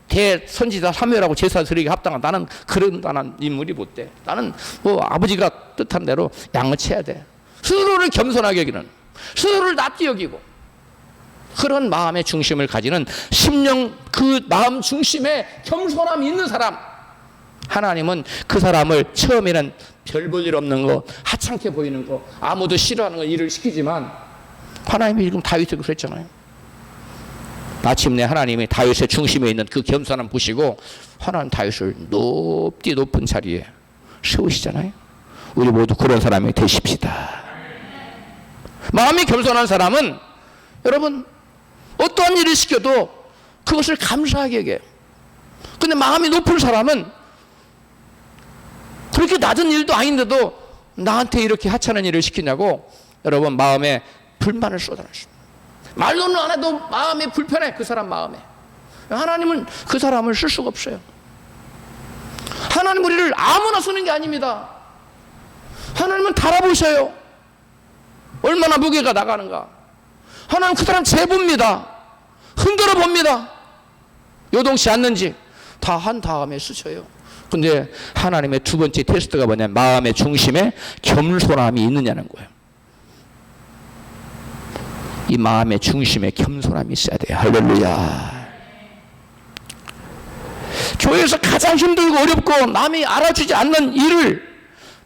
대선지자 사무엘하고 제사 드리기 합당한, 나는 그런 인물이 못 돼. 나는 뭐 아버지가 뜻한 대로 양어쳐야 돼. 스스로를 겸손하게 여기는, 스스로를 낮게 여기고, 그런 마음의 중심을 가지는 심령 그 마음 중심에 겸손함이 있는 사람, 하나님은 그 사람을 처음에는 별 볼 일 없는 거, 하찮게 보이는 거, 아무도 싫어하는 거 일을 시키지만, 하나님이 지금 다윗에게 그랬잖아요. 마침내 하나님이 다윗의 중심에 있는 그 겸손함 보시고 하나님 다윗을 높은 자리에 세우시잖아요. 우리 모두 그런 사람이 되십시다. 마음이 겸손한 사람은 여러분 어떠한 일을 시켜도 그것을 감사하게 여겨요. 근데 마음이 높은 사람은 그렇게 낮은 일도 아닌데도 나한테 이렇게 하찮은 일을 시키냐고 여러분 마음에 불만을 쏟아냈습니다. 말로는 안 해도 마음이 불편해. 그 사람 마음에. 하나님은 그 사람을 쓸 수가 없어요. 하나님 우리를 아무나 쓰는 게 아닙니다. 하나님은 달아보셔요. 얼마나 무게가 나가는가. 하나님 그 사람 재봅니다. 흔들어 봅니다. 요동치 않는지 다 한 다음에 쓰셔요. 근데 하나님의 두 번째 테스트가 뭐냐면 마음의 중심에 겸손함이 있느냐는 거예요. 이 마음의 중심에 겸손함이 있어야 돼요. 할렐루야. 교회에서 가장 힘들고 어렵고 남이 알아주지 않는 일을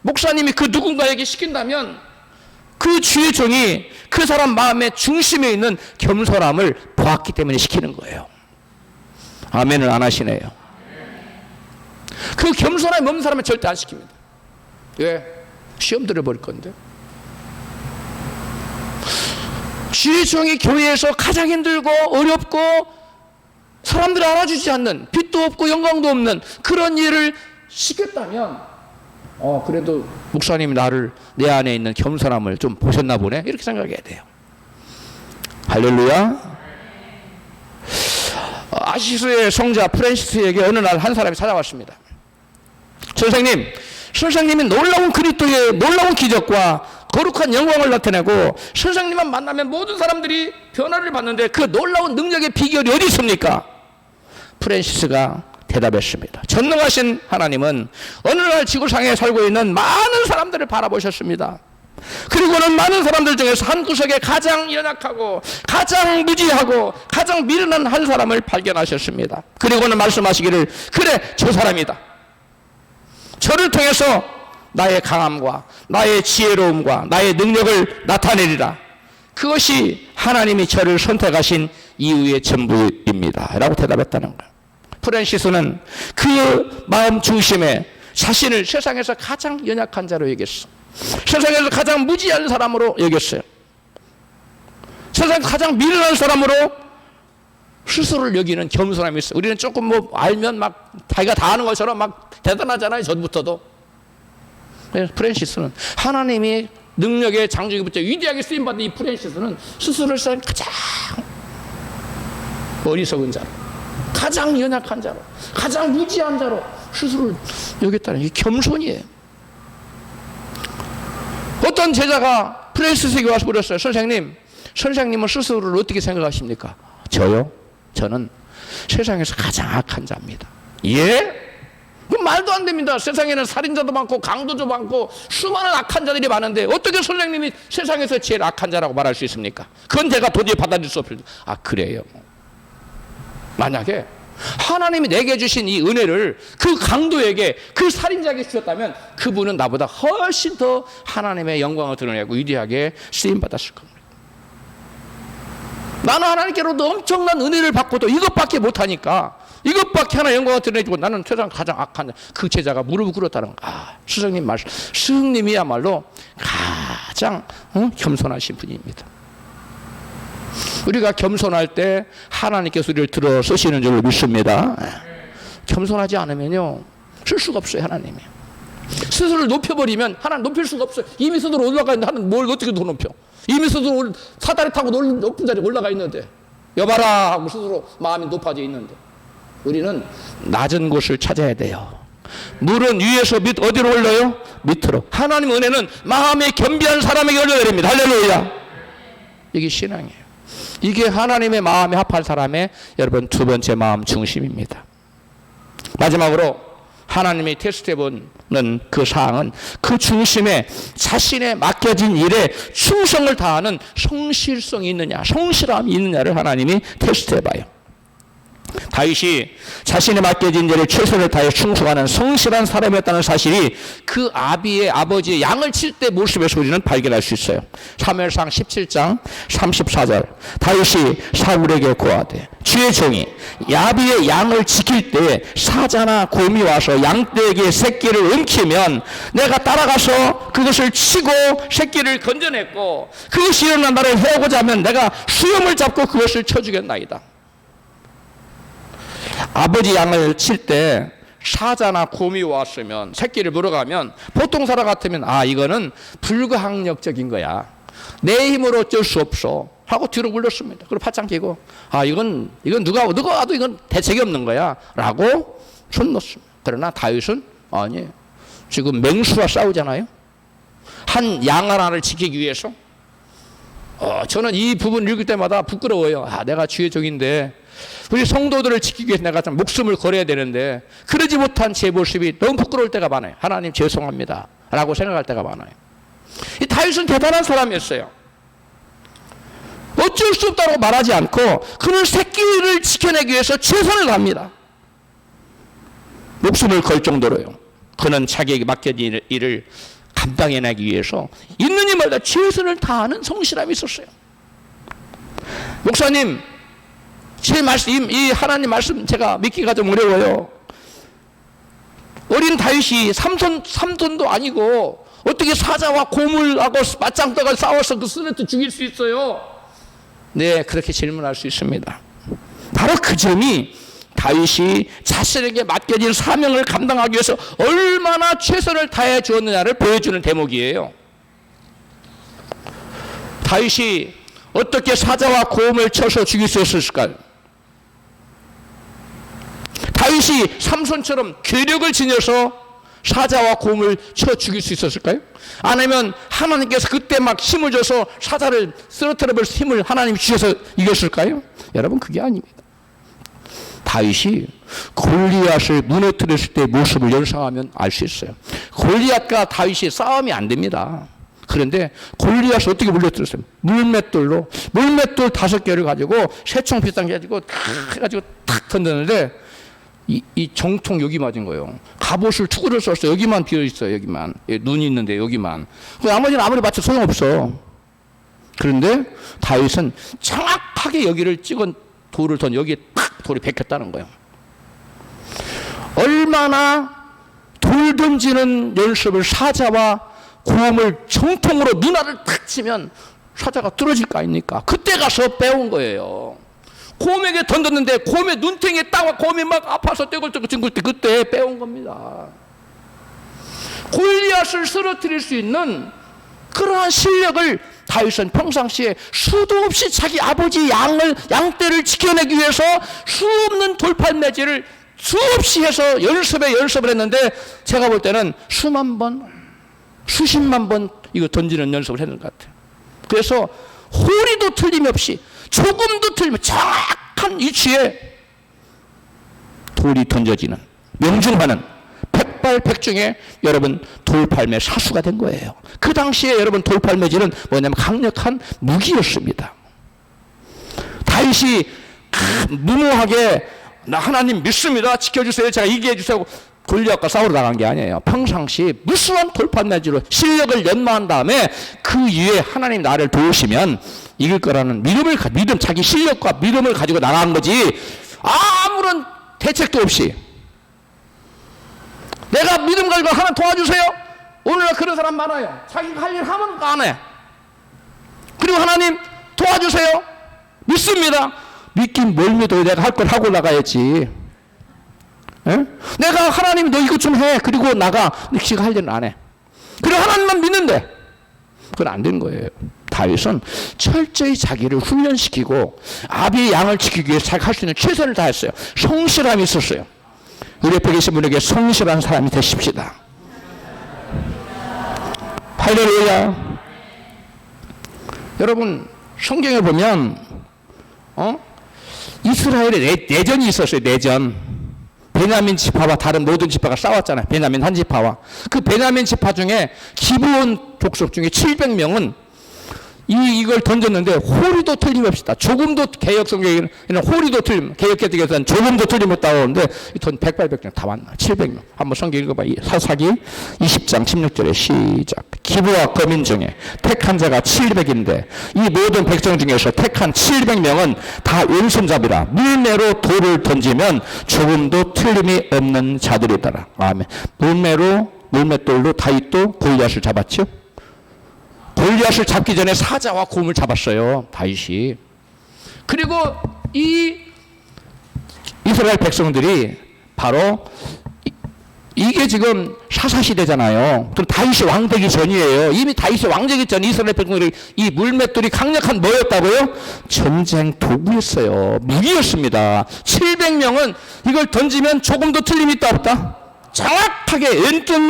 목사님이 그 누군가에게 시킨다면 그 주의 종이 그 사람 마음의 중심에 있는 겸손함을 보았기 때문에 시키는 거예요. 아멘을 안 하시네요. 그 겸손함이 없는 사람은 절대 안 시킵니다. 왜? 시험 들어버릴 건데. 주의 종이 교회에서 가장 힘들고 어렵고 사람들이 알아주지 않는, 빛도 없고 영광도 없는 그런 일을 시켰다면 그래도 목사님이 내 안에 있는 겸손함을 좀 보셨나 보네, 이렇게 생각해야 돼요. 할렐루야. 아시스의 성자 프란시스에게 어느 날 한 사람이 찾아왔습니다. 선생님이 놀라운 그리스도의 놀라운 기적과 거룩한 영광을 나타내고 선생님만 만나면 모든 사람들이 변화를 받는데 그 놀라운 능력의 비결이 어디 있습니까? 프란시스가 대답했습니다. 전능하신 하나님은 어느 날 지구상에 살고 있는 많은 사람들을 바라보셨습니다. 그리고는 많은 사람들 중에서 한 구석에 가장 연약하고 가장 무지하고 가장 미련한 한 사람을 발견하셨습니다. 그리고는 말씀하시기를, 그래, 저 사람이다. 저를 통해서 나의 강함과 나의 지혜로움과 나의 능력을 나타내리라. 그것이 하나님이 저를 선택하신 이유의 전부입니다. 라고 대답했다는 거예요. 프란시스는 그 마음 중심에 자신을 세상에서 가장 연약한 자로 여겼어. 세상에서 가장 무지한 사람으로 여겼어요. 세상에서 가장 미련한 사람으로 스스로를 여기는 겸손함이 있어요. 우리는 조금 뭐 알면 막 자기가 다 아는 것처럼 막 대단하잖아요. 전부터도. 그래서 프란시스는 하나님이 능력의 장중에부터 위대하게 쓰임받은 이 프란시스는 스스로를 가장 어리석은 자로, 가장 연약한 자로, 가장 무지한 자로 스스로를 여겼다는 이 겸손이에요. 어떤 제자가 프란시스에게 와서 물었어요. 선생님은 스스로를 어떻게 생각하십니까? 저요? 저는 세상에서 가장 악한 자입니다. 예? 그 말도 안 됩니다. 세상에는 살인자도 많고 강도도 많고 수많은 악한 자들이 많은데 어떻게 선생님이 세상에서 제일 악한 자라고 말할 수 있습니까? 그건 제가 도저히 받아들일 수 없습니다. 아, 그래요? 만약에 하나님이 내게 주신 이 은혜를 그 강도에게, 그 살인자에게 주셨다면 그분은 나보다 훨씬 더 하나님의 영광을 드러내고 위대하게 쓰임받았을 겁니다. 나는 하나님께로도 엄청난 은혜를 받고도 이것밖에 못하니까, 이것밖에 하나 영광을 드러내주고 나는 세상 가장 악한 그 제자가 무릎을 꿇었다는 거. 스승님 말씀, 스승님이야말로 가장 겸손하신 분입니다. 우리가 겸손할 때 하나님께서 우리를 들어 쓰시는 줄로 믿습니다. 겸손하지 않으면요 쓸 수가 없어요. 하나님이 스스로를 높여버리면 하나님 높일 수가 없어요. 이미 스스로 올라가 있는데 하나님 뭘 어떻게 더 높여? 이미 스스로 사다리 타고 높은 자리에 올라가 있는데 여봐라 하고 스스로 마음이 높아져 있는데, 우리는 낮은 곳을 찾아야 돼요. 물은 위에서 어디로 흘러요? 밑으로. 하나님 은혜는 마음에 겸비한 사람에게 흘러내립니다. 할렐루야. 이게 신앙이에요. 이게 하나님의 마음에 합한 사람의 여러분 두 번째 마음 중심입니다. 마지막으로 하나님이 테스트해보는 그 사항은 그 중심에 자신의 맡겨진 일에 충성을 다하는 성실성이 있느냐, 성실함이 있느냐를 하나님이 테스트해봐요. 다윗이 자신의 맡겨진 일에 최선을 다해 충성하는 성실한 사람이었다는 사실이 그 아버지의 양을 칠 때 모습에서 우리는 발견할 수 있어요. 사무엘상 17장 34절 다윗이 사울에게 고하되 주의 종이 야비의 양을 지킬 때 사자나 곰이 와서 양떼에게 새끼를 엉키면 내가 따라가서 그것을 치고 새끼를 건져냈고 그것이 일어난 날에 해오고자 하면 내가 수염을 잡고 그것을 쳐주겠나이다. 아버지 양을 칠 때 사자나 곰이 왔으면 새끼를 물어가면 보통 사람 같으면 이거는 불가항력적인 거야, 내 힘으로 어쩔 수 없어 하고 뒤로 물렀습니다. 그리고 팔짱 끼고 이건 누가 와도 이건 대책이 없는 거야 라고 손 놓습니다. 그러나 다윗은 아니에요. 지금 맹수와 싸우잖아요. 한 양 하나를 지키기 위해서. 저는 이 부분 읽을 때마다 부끄러워요. 내가 주의 종인데 우리 성도들을 지키기 위해서 내가 좀 목숨을 걸어야 되는데 그러지 못한 제 모습이 너무 부끄러울 때가 많아요. 하나님 죄송합니다 라고 생각할 때가 많아요. 이 다윗은 대단한 사람이었어요. 어쩔 수 없다고 말하지 않고 그는 새끼를 지켜내기 위해서 최선을 다합니다. 목숨을 걸 정도로요. 그는 자기에게 맡겨진 일을 감당해내기 위해서 있는 힘마다 최선을 다하는 성실함이 있었어요. 목사님, 제 말씀, 이 하나님 말씀 제가 믿기가 좀 어려워요. 어린 다윗이 삼손도 아니고 어떻게 사자와 고물하고 맞짱 떠가 싸워서 그 스레트 죽일 수 있어요? 네, 그렇게 질문할 수 있습니다. 바로 그 점이 다윗이 자신에게 맡겨진 사명을 감당하기 위해서 얼마나 최선을 다해 주었느냐를 보여주는 대목이에요. 다윗이 어떻게 사자와 곰을 쳐서 죽일 수 있었을까요? 다윗이 삼손처럼 괴력을 지녀서 사자와 곰을 쳐 죽일 수 있었을까요? 아니면 하나님께서 그때 막 힘을 줘서 사자를 쓰러뜨려볼 힘을 하나님이 주셔서 이겼을까요? 여러분, 그게 아닙니다. 다윗이 골리앗을 무너뜨렸을 때의 모습을 연상하면 알 수 있어요. 골리앗과 다윗이 싸움이 안 됩니다. 그런데 골리앗을 어떻게 물려뜨렸어요? 물맷돌로, 물맷돌 5개를 가지고 새총 비싼 게 가지고 탁 던졌는데 이 정통 여기 맞은 거예요. 갑옷을 투구를 썼어요. 여기만 비어 있어요. 여기만. 눈이 있는데 여기만. 나머지는 아무리 맞춰 소용없어. 그런데 다윗은 정확하게 여기를 찍은 돌을 던 여기에 딱 돌이 박혔다는 거예요. 얼마나 돌 던지는 연습을 사자와 곰을 정통으로 눈알을 탁 치면 사자가 뚫어질 거 아닙니까? 그때 가서 배운 거예요. 곰에게 던졌는데 곰의 눈탱이에 딱 곰이 막 아파서 떼굴떼굴 징글 때 그때 빼온 겁니다. 골리앗을 쓰러뜨릴 수 있는 그러한 실력을 다윗은 평상시에 수도 없이 자기 아버지 양떼를 지켜내기 위해서 수없는 돌팔매질을 수없이 해서 연습을 했는데 제가 볼 때는 수만 번, 수십만 번 이거 던지는 연습을 했는 것 같아요. 그래서 호리도 틀림없이 조금도 틀림없이 정확한 위치에 돌이 던져지는 명중하는 백발백중의 여러분 돌팔매 사수가 된 거예요. 그 당시에 여러분 돌팔매질은 뭐냐면 강력한 무기였습니다. 다윗이 무모하게 나 하나님 믿습니다. 지켜주세요. 제가 이기해 주세요. 골리앗과 싸우러 나간 게 아니에요. 평상시 무수한 돌판 내지로 실력을 연마한 다음에 그 이후에 하나님 나를 도우시면 이길 거라는 믿음, 자기 실력과 믿음을 가지고 나간 거지. 아무런 대책도 없이 내가 믿음 가지고 하나님 도와주세요. 오늘날 그런 사람 많아요. 자기가 할 일 하면 안 해. 그리고 하나님 도와주세요. 믿습니다. 믿긴 뭘 믿어요. 내가 할 걸 하고 나가야지. 에? 내가 하나님 너 이것 좀 해. 그리고 나가. 지가 할 일은 안 해. 그리고 하나님만 믿는데 그건 안 되는 거예요. 다윗은 철저히 자기를 훈련시키고 아비의 양을 지키기 위해 자기가 할 수 있는 최선을 다했어요. 성실함이 있었어요. 우리 옆에 계신 분에게 성실한 사람이 되십시다. 할렐루야. 여러분 성경에 보면 이스라엘에 내전이 있었어요. 내전. 베냐민 지파와 다른 모든 지파가 싸웠잖아요. 베냐민 한 지파와. 그 베냐민 지파 중에 기브온 족속 중에 700명은 이걸 던졌는데 호리도 틀림없이다. 조금도 개혁 성경에는 호리도 개혁개혁에서는 조금도 틀림없다 오는데 돈 백발백중 다 왔나. 700명. 한번 성경 읽어봐. 사사기 20장 16절에 시작. 기브와 거민 중에 택한 자가 700인데 이 모든 백성 중에서 택한 700명은 다 왼손잡이라 물매로 돌을 던지면 조금도 틀림이 없는 자들이더라. 아멘. 물맷돌로 다윗도 골리앗을 잡았죠. 골리앗을 잡기 전에 사자와 곰을 잡았어요. 다윗이. 그리고 이 이스라엘 백성들이 바로 이게 지금 사사시대잖아요. 그럼 다윗이 왕되기 전이에요. 이미 다윗이 왕되기 전 이스라엘 백성들이 이 물맷돌이 강력한 뭐였다고요? 전쟁 도구였어요. 무기였습니다. 700명은 이걸 던지면 조금도 틀림이 있다 없다? 정확하게 왼쪽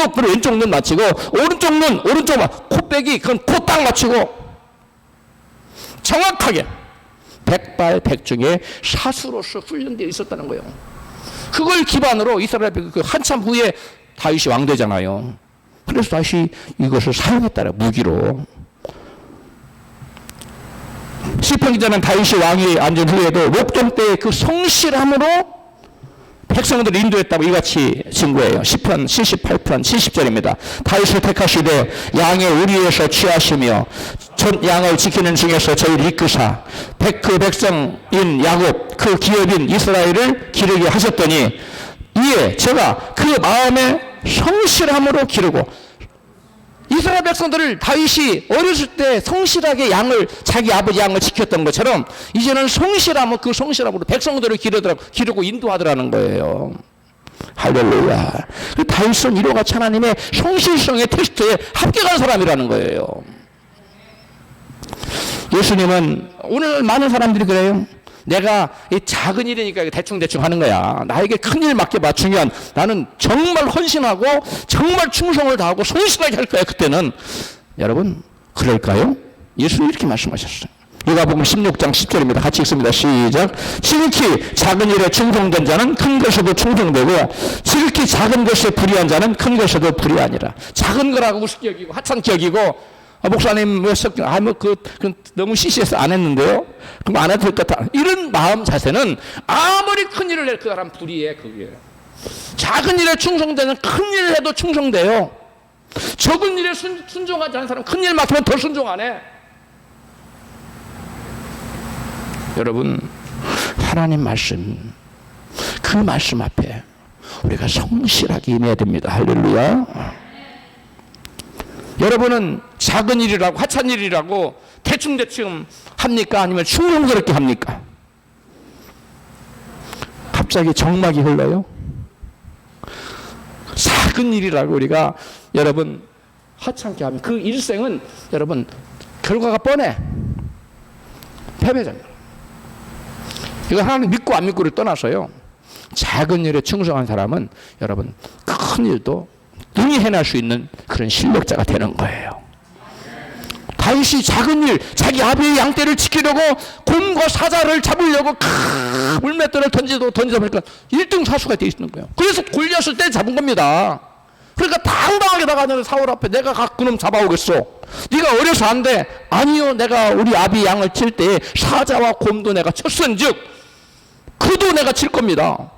눈 맞추고 오른쪽 눈 코빼기 그건 코 딱 맞추고 정확하게 백발백중의 사수로서 훈련되어 있었다는 거예요. 그걸 기반으로 이스라엘 그 한참 후에 다윗이 왕되잖아요. 그래서 다시 이것을 사용했다는 무기로. 시편 기자는 다윗이 왕이 앉은 후에도 목동 때의 그 성실함으로 백성들을 인도했다고 이같이 증거해요. 시편 78편 70절입니다. 다윗을 택하시되 양의 우리에서 취하시며 전 양을 지키는 중에서 저희를 이끄사 그 백성인 야곱 그 기업인 이스라엘을 기르게 하셨더니 이에 제가 그 마음의 성실함으로 기르고 이스라엘 백성들을 다윗이 어렸을 때 성실하게 자기 아버지 양을 지켰던 것처럼 이제는 성실함은 그 성실함으로 백성들을 기르고 인도하더라는 거예요. 할렐루야. 다윗은 이와 같이 하나님의 성실성의 테스트에 합격한 사람이라는 거예요. 예수님은 오늘 많은 사람들이 그래요. 내가 이 작은 일이니까 대충 하는 거야. 나에게 큰 일 맡겨봐. 중요한 나는 정말 헌신하고 정말 충성을 다하고 성실하게 할 거야. 그때는 여러분 그럴까요? 예수님 이렇게 말씀하셨어요. 요가복음 16장 10절입니다. 같이 읽습니다. 시작. 지극히 작은 일에 충성된 자는 큰 것에도 충성되고 지극히 작은 것에 불의한 자는 큰 것에도 불의하니라. 작은 거라고 우습게 여기고 하찮게 여기고 목사님 너무 시시해서 안 했는데요. 그럼 안 해도 될 것 같아. 이런 마음 자세는 아무리 큰 일을 해 그 사람 불의해. 그게 작은 일에 충성되는 큰 일을 해도 충성돼요. 적은 일에 순종하지 않은 사람 큰 일 맡으면 더 순종 안 해. 여러분 하나님 말씀 그 말씀 앞에 우리가 성실하게 임해야 됩니다. 할렐루야. 여러분은 작은 일이라고 하찮은 일이라고 대충 합니까? 아니면 충성스럽게 합니까? 갑자기 정막이 흘러요? 작은 일이라고 우리가 여러분 하찮게 하면 그 일생은 여러분 결과가 뻔해. 패배자입니다. 이거 하나님 믿고 안 믿고를 떠나서요. 작은 일에 충성한 사람은 여러분 큰 일도 능히 해낼 수 있는 그런 실력자가 되는 거예요. 다윗이 작은 일, 자기 아비의 양떼를 지키려고 곰과 사자를 잡으려고 물맷돌을 던지다 보니까 1등 사수가 되어 있는 거예요. 그래서 골리앗을 때잡은 겁니다. 그러니까 당당하게 나가는 사울 앞에 내가 그놈 잡아오겠소. 네가 어려서 안 돼. 아니요, 내가 우리 아비 양을 칠 때 사자와 곰도 내가 쳤은즉 그도 내가 칠 겁니다.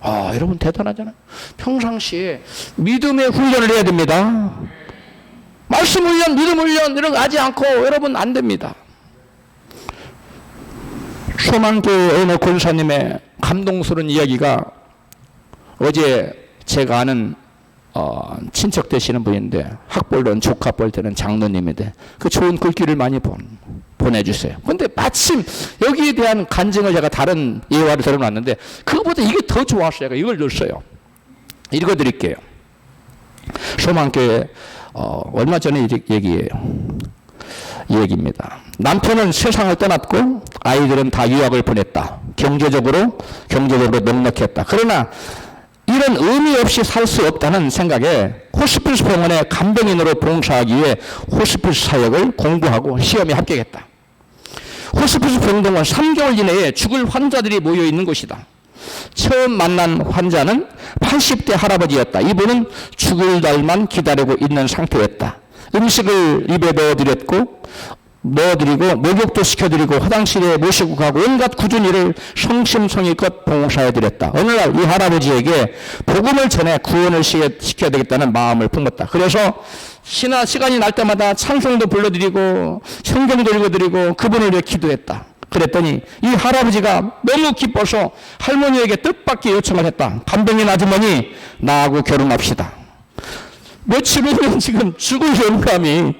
아, 여러분 대단하잖아요. 평상시에 믿음의 훈련을 해야 됩니다. 말씀 훈련, 믿음 훈련 이런 거 하지 않고 여러분 안 됩니다. 소망교회 어느 권사님의 감동스러운 이야기가 어제 제가 아는 친척 되시는 분인데 학벌된 조카뻘 되는 장로님인데 그 좋은 글귀를 많이 보내주세요. 그런데 마침 여기에 대한 간증을 제가 다른 예화를 들어놨는데 그거보다 이게 더 좋았어요. 제가 이걸 넣었어요. 읽어드릴게요. 소망교회 얼마 전에 얘기예요. 이 얘기입니다. 남편은 세상을 떠났고 아이들은 다 유학을 보냈다. 경제적으로 넉넉했다. 그러나 이런 의미 없이 살 수 없다는 생각에 호스피스 병원에 간병인으로 봉사하기 위해 호스피스 사역을 공부하고 시험에 합격했다. 호스피스 병동은 3개월 이내에 죽을 환자들이 모여 있는 곳이다. 처음 만난 환자는 80대 할아버지였다. 이분은 죽을 날만 기다리고 있는 상태였다. 음식을 입에 넣어드리고 목욕도 시켜드리고 화장실에 모시고 가고 온갖 굳은 일을 성심성의껏 봉사해드렸다. 어느 날 이 할아버지에게 복음을 전해 구원을 시켜야 되겠다는 마음을 품었다. 그래서 시간이 날 때마다 찬송도 불러드리고 성경도 읽어드리고 그분을 위해 기도했다. 그랬더니 이 할아버지가 너무 기뻐서 할머니에게 뜻밖의 요청을 했다. 간병인 아주머니, 나하고 결혼합시다. 며칠 후면 지금 죽을 영감이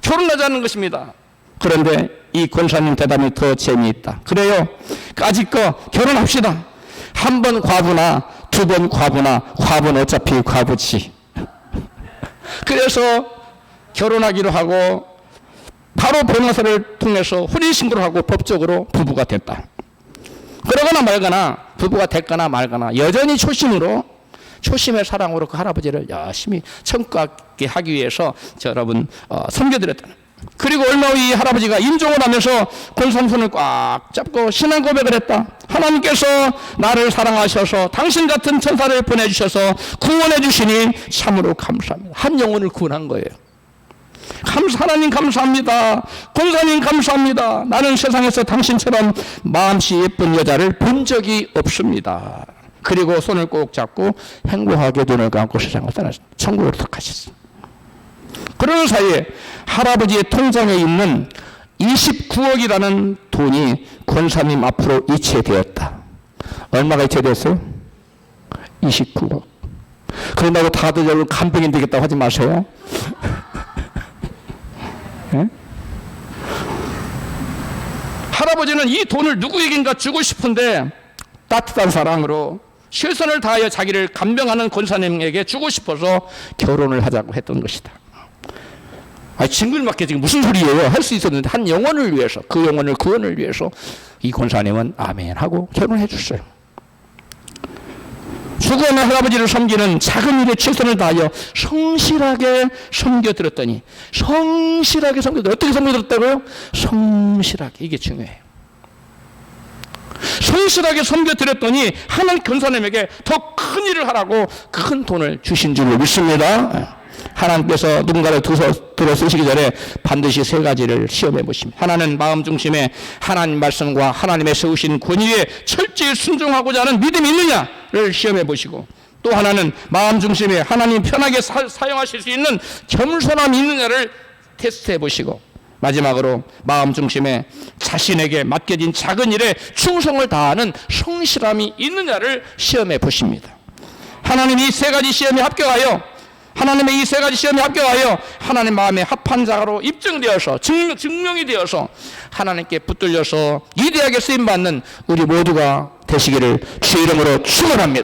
결혼하자는 것입니다. 그런데 이 권사님 대답이 더 재미있다. 그래요. 까짓거 결혼합시다. 한 번 과부나 두 번 과부나 과부는 어차피 과부지. 그래서 결혼하기로 하고 바로 변호사를 통해서 혼인신고를 하고 법적으로 부부가 됐다. 그러거나 말거나 부부가 됐거나 말거나 여전히 초심의 사랑으로 그 할아버지를 열심히 천국하게 하기 위해서 여러분 섬겨드렸다. 그리고 얼마 후 이 할아버지가 임종을 하면서 권사님 손을 꽉 잡고 신앙 고백을 했다. 하나님께서 나를 사랑하셔서 당신 같은 천사를 보내주셔서 구원해 주시니 참으로 감사합니다. 한 영혼을 구원한 거예요. 하나님 감사합니다. 권사님 감사합니다. 나는 세상에서 당신처럼 마음씨 예쁜 여자를 본 적이 없습니다. 그리고 손을 꼭 잡고 행복하게 눈을 감고 세상을 떠나서 천국으로 가셨습니다. 그러는 사이에 할아버지의 통장에 있는 29억이라는 돈이 권사님 앞으로 이체되었다. 얼마가 이체됐어요? 29억. 그런다고 다들 여러분 간병인 되겠다고 하지 마세요. 네? 할아버지는 이 돈을 누구에겐가 주고 싶은데 따뜻한 사랑으로 최선을 다하여 자기를 간병하는 권사님에게 주고 싶어서 결혼을 하자고 했던 것이다. 징글맞게 지금 무슨 소리예요? 할 수 있었는데 한 영혼을 위해서, 그 영혼을 구원을 위해서 이 권사님은 아멘 하고 결혼해 줬어요. 죽어가는 할아버지를 섬기는 작은 일에 최선을 다하여 성실하게 섬겨드렸더니 어떻게 섬겨드렸다고요? 성실하게. 이게 중요해요. 성실하게 섬겨드렸더니 하나님 권사님에게 더 큰 일을 하라고 큰 돈을 주신 줄로 믿습니다. 하나님께서 누군가를 들어 쓰시기 전에 반드시 세 가지를 시험해 보십니다. 하나는 마음 중심에 하나님 말씀과 하나님의 세우신 권위에 철저히 순종하고자 하는 믿음이 있느냐를 시험해 보시고, 또 하나는 마음 중심에 하나님 편하게 사용하실 수 있는 겸손함이 있느냐를 테스트해 보시고, 마지막으로 마음 중심에 자신에게 맡겨진 작은 일에 충성을 다하는 성실함이 있느냐를 시험해 보십니다. 하나님이 이 세 가지 시험에 합격하여 하나님 마음에 합한 자로 입증되어서 증명이 되어서 하나님께 붙들려서 위대하게 쓰임받는 우리 모두가 되시기를 주의 이름으로 축원합니다.